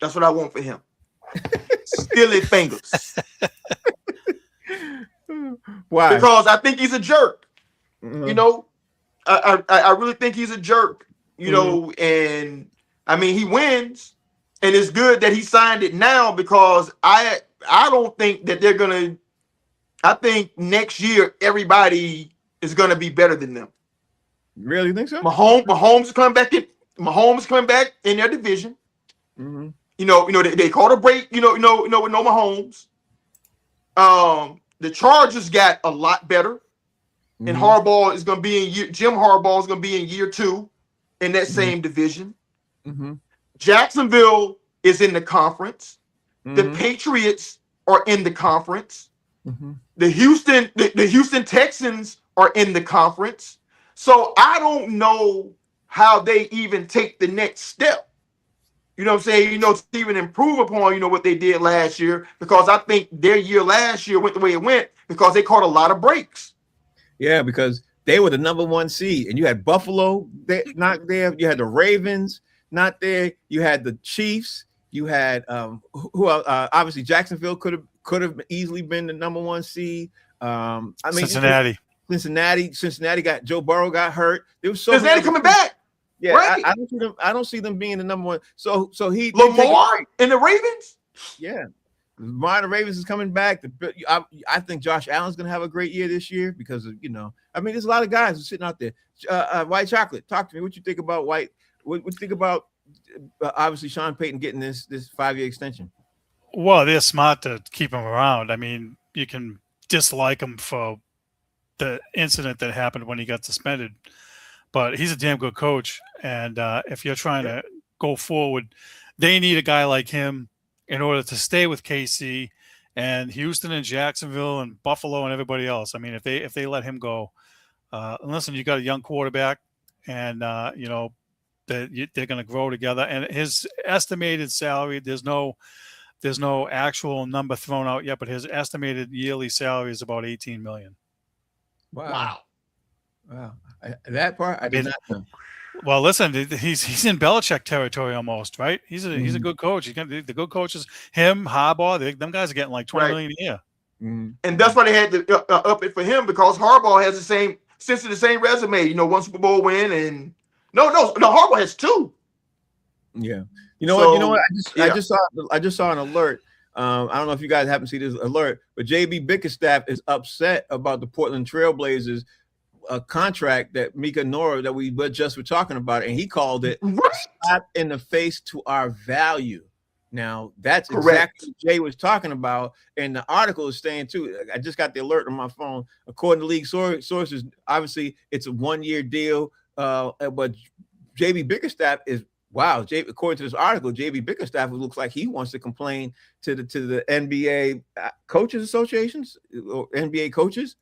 that's what I want for him. Steely fingers. Why? Because I think he's a jerk. I really think he's a jerk. And he wins, and it's good that he signed it now because I don't think that they're gonna. I think next year everybody is gonna be better than them. Really think so? Mahomes is coming back in. Mahomes coming back in their division. They caught a break. With no Mahomes. The Chargers got a lot better, and Harbaugh is going to be Jim Harbaugh is going to be in year 2 in that same division. Jacksonville is in the conference. The Patriots are in the conference. The Houston Texans are in the conference. So I don't know how they even take the next step. You know what I'm saying? To even improve upon, what they did last year, because I think their year last year went the way it went because they caught a lot of breaks. Yeah, because they were the number 1 seed, and you had Buffalo not there. You had the Ravens not there. You had the Chiefs. You had obviously Jacksonville could have easily been the number 1 seed. Cincinnati. Cincinnati got Joe Burrow got hurt. There was Cincinnati coming back. Yeah, right. I don't see them being the number 1. So he Lamar and the Ravens. Yeah. Minor Ravens is coming back. I think Josh Allen's going to have a great year this year because of, I mean, there's a lot of guys who are sitting out there. White Chocolate, talk to me. What you think about White? What you think about obviously Sean Payton getting this 5-year extension? Well, they're smart to keep him around. I mean, you can dislike him for the incident that happened when he got suspended, but he's a damn good coach. And if you're trying to go forward, they need a guy like him in order to stay with KC and Houston and Jacksonville and Buffalo and everybody else. I mean, if they let him go, and listen, you got a young quarterback, and they're going to grow together. And his estimated salary, there's no actual number thrown out yet, but his estimated yearly salary is about $18 million. Wow. That part I did not know. Well, listen, he's in Belichick territory almost, right? He's a good coach. The good coaches, him, Harbaugh, them guys are getting like $20 million a year. Mm-hmm. And that's why they had to up it for him, because Harbaugh has the same resume. One Super Bowl win, and no, Harbaugh has 2. Yeah. You know what? I just saw an alert. I don't know if you guys happen to see this alert, but JB Bickerstaff is upset about the Portland Trailblazers contract that Mika Nora that we just were talking about, and he called it slap in the face to our value. Now that's exactly what Jay was talking about, and the article is saying too. I just got the alert on my phone. According to league sources, obviously it's a 1-year deal, but JB Bickerstaff is according to this article, JB Bickerstaff looks like he wants to complain to the NBA coaches associations or NBA coaches.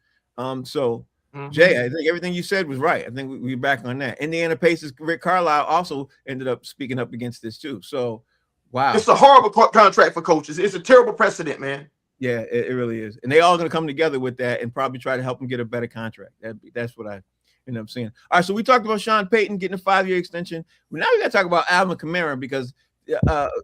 So. Jay, I think everything you said was right. I think we're back on that. Indiana Pacers, Rick Carlisle also ended up speaking up against this too. So, wow. It's a horrible contract for coaches. It's a terrible precedent, man. Yeah, it really is. And they all going to come together with that and probably try to help him get a better contract. That's what I end up seeing. All right, so we talked about Sean Payton getting a 5-year extension. But now we got to talk about Alvin Kamara, because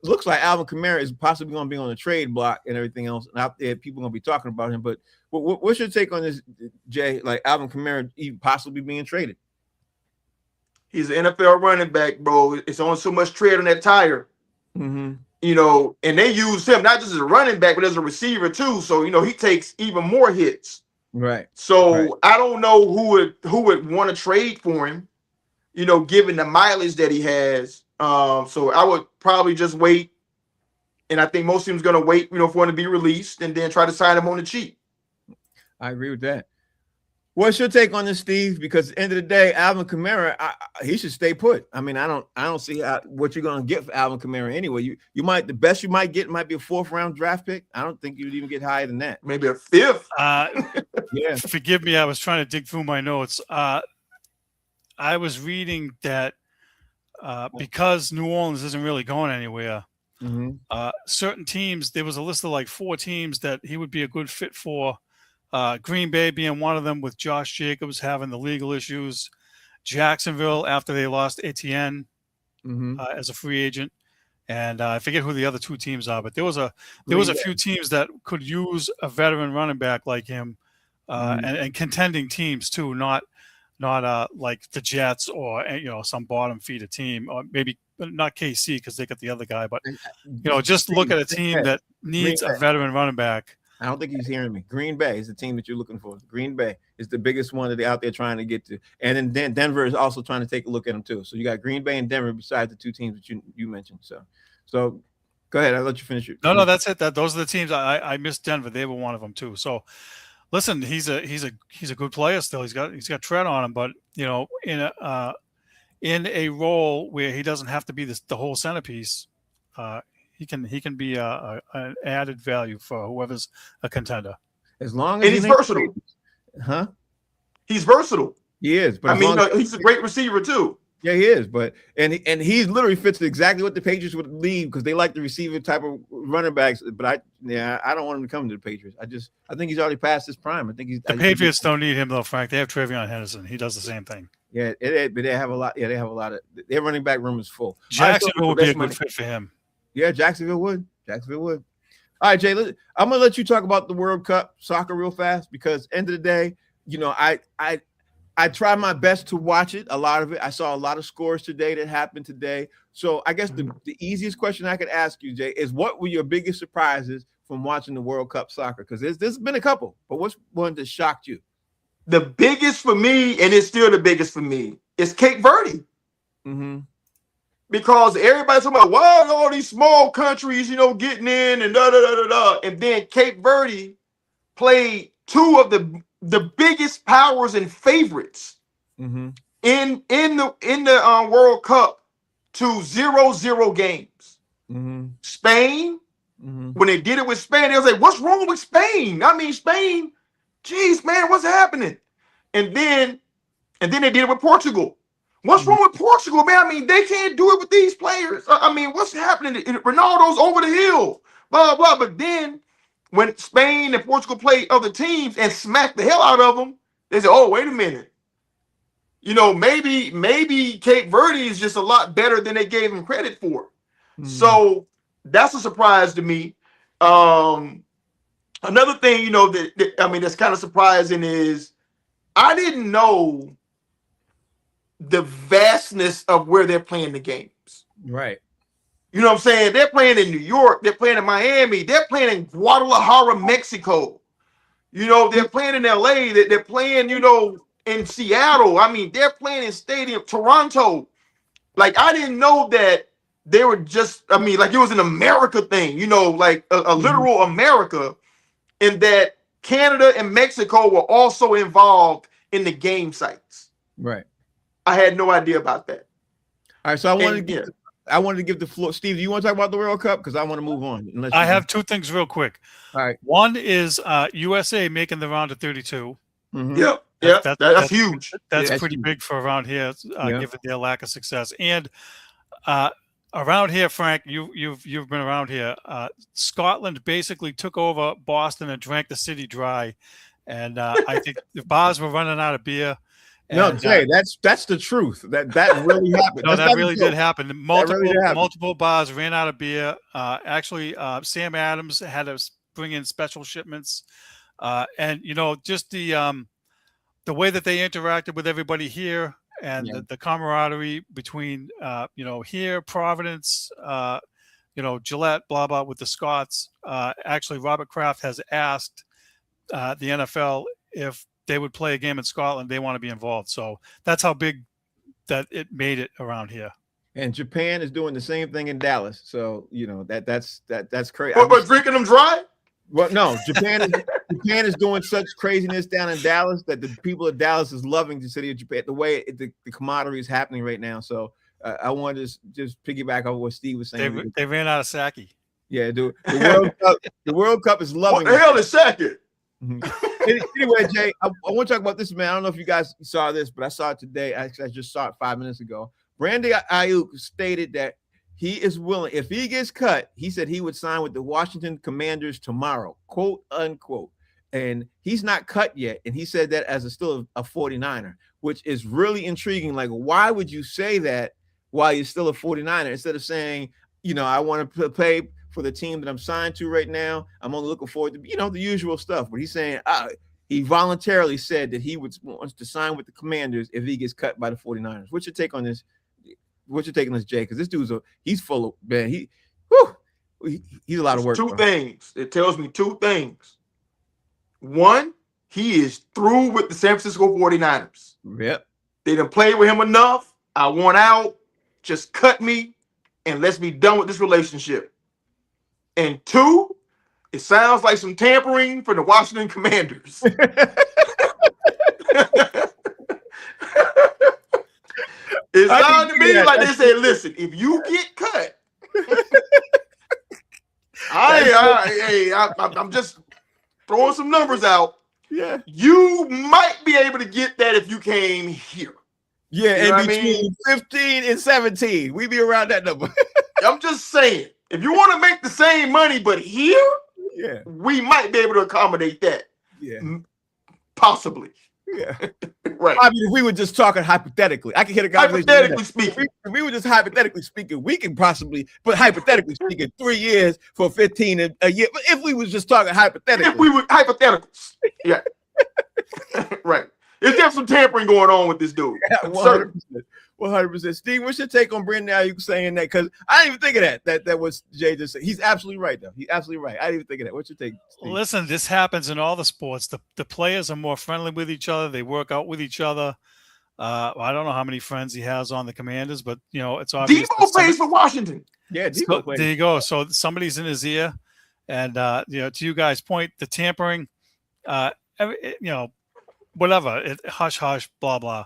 looks like Alvin Kamara is possibly going to be on the trade block and everything else. And out there, people are going to be talking about him. But what's your take on this, Jay? Like Alvin Kamara even possibly being traded? He's an NFL running back, bro. It's only so much tread on that tire. Mm-hmm. And they use him not just as a running back, but as a receiver too. So, he takes even more hits. Right. So I don't know who would want to trade for him, given the mileage that he has. So I would probably just wait. And I think most teams going to wait, for him to be released and then try to sign him on the cheap. I agree with that. What's your take on this, Steve? Because at the end of the day, Alvin Kamara, he should stay put. I mean, I don't see what you're going to get for Alvin Kamara anyway. The best you might get might be a 4th-round draft pick. I don't think you'd even get higher than that. Maybe a 5th. Yeah. Forgive me, I was trying to dig through my notes. I was reading that because New Orleans isn't really going anywhere, certain teams, there was a list of like 4 teams that he would be a good fit for. Green Bay being one of them, with Josh Jacobs having the legal issues. Jacksonville, after they lost Etienne as a free agent. And I forget who the other 2 teams are, but there was a few teams that could use a veteran running back like him, and contending teams too, not like the Jets or some bottom feeder team, or maybe not KC because they got the other guy, but just look at a team that needs a veteran running back. I don't think he's hearing me. Green Bay is the team that you're looking for. Green Bay is the biggest one that they're out there trying to get to. And then Denver is also trying to take a look at them too. So you got Green Bay and Denver besides the 2 teams that you mentioned. So go ahead. I'll let you finish it. No, that's it. Those are the teams. I missed Denver. They were one of them too. So listen, he's a good player still. He's got tread on him, but in a role where he doesn't have to be the whole centerpiece, he can be an added value for whoever's a contender. As long as he's versatile. Huh? He's versatile. He is, but he's a great receiver too. Yeah, he is, but and he literally fits exactly what the Patriots would leave, because they like the receiver type of running backs. But I don't want him to come to the Patriots. I think he's already past his prime. The Patriots don't need him though, Frank. They have Travion Henderson. He does the same thing. Yeah, but they have a lot. Yeah, they have a lot of. Their running back room is full. Jacksonville would be a good fit for him. Yeah, Jacksonville would. All right, Jay, I'm gonna let you talk about the World Cup soccer real fast, because end of the day, I try my best to watch it. A lot of it. I saw a lot of scores today that happened today. So I guess the easiest question I could ask you, Jay, is what were your biggest surprises from watching the World Cup soccer? Because there's been a couple, but what's one that shocked you? The biggest for me, and it's still the biggest for me, is Cape Verde. Mm-hmm. Because everybody's talking about why are all these small countries, getting in and da. And then Cape Verde played two of the biggest powers and favorites Mm-hmm. in the World Cup to 0-0 games. Mm-hmm. Spain, Mm-hmm. when they did it with Spain, they was like, what's wrong with Spain? I mean, Spain, geez, man, what's happening? And then they did it with Portugal. What's wrong with Portugal, man? I mean, they can't do it with these players. I mean, what's happening? Ronaldo's over the hill, blah, blah. But then when Spain and Portugal played other teams and smacked the hell out of them, they said, oh, wait a minute. Maybe Cape Verde is just a lot better than they gave him credit for. Mm-hmm. So that's a surprise to me. Another thing, that's kind of surprising is I didn't know the vastness of where they're playing the games. Right. You know what I'm saying? They're playing in New York. They're playing in Miami. They're playing in Guadalajara, Mexico. They're playing in LA. They're playing, in Seattle. I mean, they're playing in stadium, Toronto. Like, I didn't know that they were just, like it was an America thing, like a literal America, and that Canada and Mexico were also involved in the game sites. Right. I had no idea about that. All right, so I wanted to give the floor. Steve, do you want to talk about the World Cup? Because I want to move on. I have two things real quick. All right. One is USA making the round of 32. Mm-hmm. Yep. That's huge. That's pretty big for around here, given their lack of success. And around here, Frank, you've been around here. Scotland basically took over Boston and drank the city dry, and I think the bars were running out of beer. No, Jay, that's the truth. That really happened. No, that really did happen. Multiple bars ran out of beer. Actually, Sam Adams had to bring in special shipments, and just the way that they interacted with everybody here, and the camaraderie between here, Providence, Gillette, blah blah, with the Scots. Actually, Robert Kraft has asked the NFL if they would play a game in Scotland, they want to be involved. So that's how big that it made it around here. And Japan is doing the same thing in Dallas. So that's crazy. But drinking them dry? Well, no, Japan is doing such craziness down in Dallas that the people of Dallas is loving the city of Japan, the way the camaraderie is happening right now. So I wanted to just piggyback on what Steve was saying. They ran out of sake. Yeah, dude. The World Cup is loving. What the hell is sake? Anyway, Jay, I want to talk about this, man. I don't know if you guys saw this, but I saw it today. I just saw it 5 minutes ago. Brandon Ayuk stated that he is willing, if he gets cut, he said he would sign with the Washington Commanders tomorrow, quote unquote. And he's not cut yet. And he said that as still a 49er, which is really intriguing. Like, why would you say that while you're still a 49er instead of saying, I want to play for the team that I'm signed to right now? I'm only looking forward to, the usual stuff. But he's saying he voluntarily said that he wants to sign with the Commanders if he gets cut by the 49ers. What's your take on this? What's your take on this, Jay? Because this dude's he's full of, man. He's a lot of work. Two things. It tells me two things. One, he is through with the San Francisco 49ers. Yep. They done played with him enough. I want out. Just cut me and let's be done with this relationship. And two, it sounds like some tampering for the Washington Commanders. It sounded to me like they said, listen, if you get cut, I'm just throwing some numbers out. Yeah. You might be able to get that if you came here. Yeah, and between 15 and 17. We be around that number. I'm just saying, if you want to make the same money, but here, we might be able to accommodate that. Yeah. Possibly. Yeah. Right. I mean, if we were just talking hypothetically, I could hit a guy. Hypothetically speaking. If we were just hypothetically speaking, we can possibly, but hypothetically speaking, 3 years for 15 a year. But if we was just talking hypothetically. If we were hypotheticals. Yeah. Right. Is there some tampering going on with this dude? Yeah, 100%. 100%. Steve, what's your take on Brandon Ayuk saying that? Because I didn't even think of that. That was Jay just said. He's absolutely right, though. He's absolutely right. I didn't even think of that. What's your take, Steve? Listen, this happens in all the sports. The players are more friendly with each other. They work out with each other. I don't know how many friends he has on the Commanders, but it's obvious. Debo plays for Washington. Yeah, Debo so, plays. there you go. So somebody's in his ear, and to you guys' point, the tampering, whatever, hush hush, blah blah.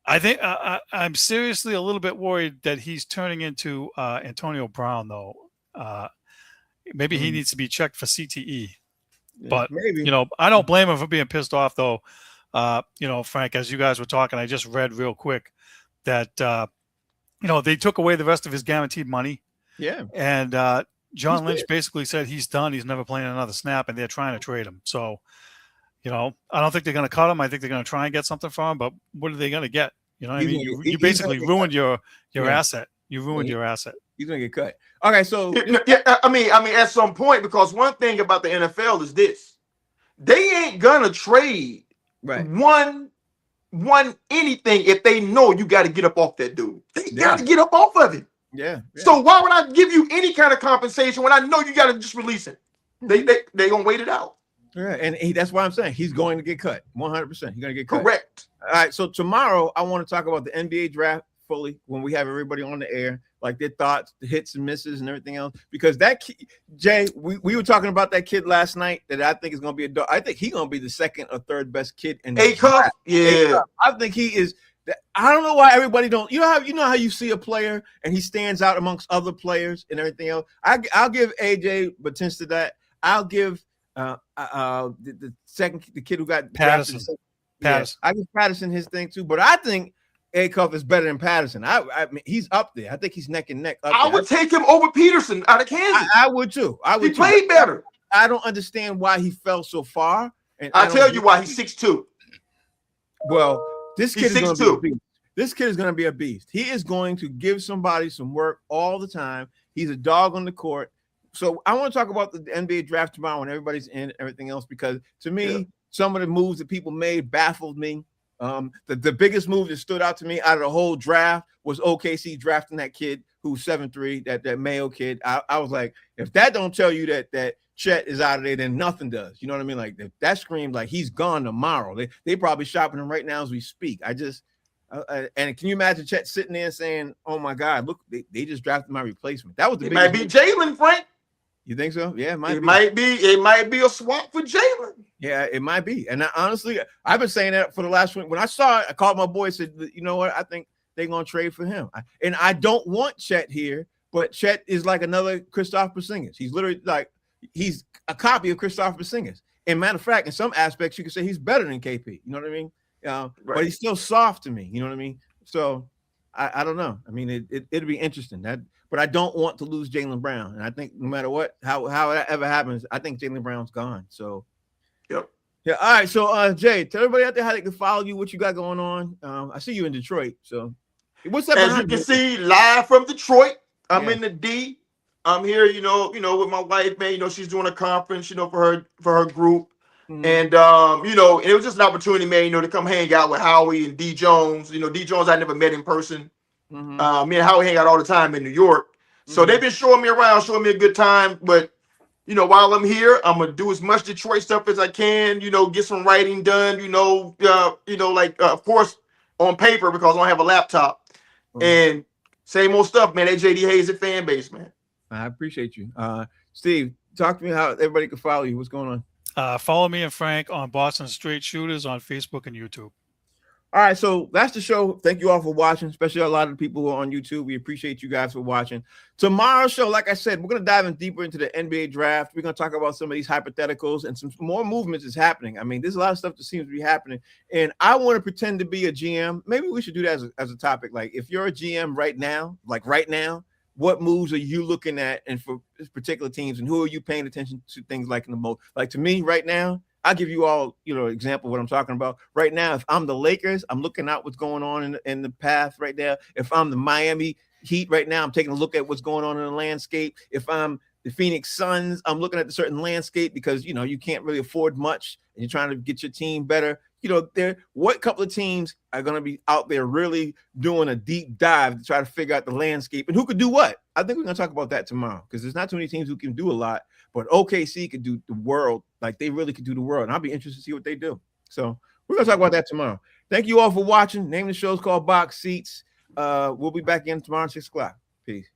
I think I'm seriously a little bit worried that he's turning into Antonio Brown, though. Maybe he needs to be checked for CTE. Yeah, but maybe. I don't blame him for being pissed off, though. Frank, as you guys were talking, I just read real quick that they took away the rest of his guaranteed money. Yeah. And John Lynch basically said he's done. He's never playing another snap, and they're trying to trade him. So, I don't think they're going to cut him. I think they're going to try and get something for him. But what are they going to get? You know what I mean? You basically ruined your asset. You ruined your asset. He's going to get cut. Okay, so Yeah, I mean, at some point, because one thing about the NFL is this: they ain't gonna trade one anything if they know you got to get up off that dude. They got to get up off of it. Yeah. So why would I give you any kind of compensation when I know you got to just release it? They gonna wait it out. Yeah, and that's why I'm saying he's going to get cut. 100%. He's going to get cut. Correct. All right. So tomorrow I want to talk about the NBA draft fully when we have everybody on the air, like their thoughts, the hits and misses, and everything else. Because Jay, we were talking about that kid last night that I think is going to be I think he's going to be the second or third best kid in the draft. Yeah. I think he is. I don't know why everybody don't. You know how you see a player and he stands out amongst other players and everything else. I'll give AJ Batista that. I'll give the kid who got Patterson. Patterson. I give Patterson his thing too, but I think Acuff is better than Patterson. I mean, he's up there. I think he's neck and neck. I would take him over Peterson out of Kansas. I would too. He played better. I don't understand why he fell so far. And I'll tell you why. He's 6'2". Well, this kid is going to be a beast. This kid is going to be a beast. He is going to give somebody some work all the time. He's a dog on the court. So I want to talk about the NBA draft tomorrow when everybody's in, everything else, because to me, some of the moves that people made baffled me. The biggest move that stood out to me out of the whole draft was OKC drafting that kid who's 7'3", that Mayo kid. I was like, if that don't tell you that Chet is out of there, then nothing does. You know what I mean? Like that screamed like he's gone tomorrow. They probably shopping him right now as we speak. And can you imagine Chet sitting there saying, "Oh my God, look, they just drafted my replacement." That was the might be Jalen, Frank. You think so? Yeah, it might be a swap for Jalen. Yeah, it might be. And honestly, I've been saying that for the last week. When I saw it, I called my boy and said, you know what? I think they're going to trade for him. And I don't want Chet here, but Chet is like another Kristaps Porzingis. He's literally like, he's a copy of Kristaps Porzingis. And matter of fact, in some aspects, you could say he's better than KP. You know what I mean? But he's still soft to me. You know what I mean? So I don't know. I mean, it'll be interesting. But I don't want to lose Jaylen Brown. And I think no matter what, how that ever happens, I think Jaylen Brown's gone. So, yep. Yeah. All right. So, Jay, tell everybody out there how they can follow you, what you got going on. I see you in Detroit. So, what's up? As you can see, live from Detroit, I'm in the D. I'm here, with my wife, man. She's doing a conference, for her group. Mm-hmm. And, and it was just an opportunity, man, to come hang out with Howie and D Jones. D Jones, I never met in person. Mm-hmm. Me and Howie hang out all the time in New York. So they've been showing me around, showing me a good time. But, while I'm here, I'm going to do as much Detroit stuff as I can, get some writing done, of course, on paper because I don't have a laptop. Mm-hmm. And same old stuff, man. That JD Hayes at fan base, man. I appreciate you. Steve, talk to me how everybody can follow you. What's going on? Follow me and Frank on Boston Straight Shooters on Facebook and YouTube. All right, so that's the show. Thank you all for watching, especially a lot of the people who are on YouTube. We appreciate you guys for watching. Tomorrow's show, like I said, we're going to dive in deeper into the NBA draft. We're going to talk about some of these hypotheticals and some more movements is happening. I mean, there's a lot of stuff that seems to be happening, and I want to pretend to be a GM. Maybe we should do that as a topic. Like, if you're a GM right now, what moves are you looking at and for particular teams, and who are you paying attention to things like in the most? Like, to me right now, I'll give you all, example of what I'm talking about. Right now, if I'm the Lakers, I'm looking out what's going on in the path right now. If I'm the Miami Heat right now, I'm taking a look at what's going on in the landscape. If I'm the Phoenix Suns. I'm looking at the certain landscape because, you know, you can't really afford much and you're trying to get your team better. You know, what couple of teams are going to be out there really doing a deep dive to try to figure out the landscape and who could do what? I think we're going to talk about that tomorrow because there's not too many teams who can do a lot, but OKC could do the world. Like they really could do the world. And I'll be interested to see what they do. So we're going to talk about that tomorrow. Thank you all for watching. Name of the show is called Box Seats. We'll be back in tomorrow at 6 o'clock. Peace.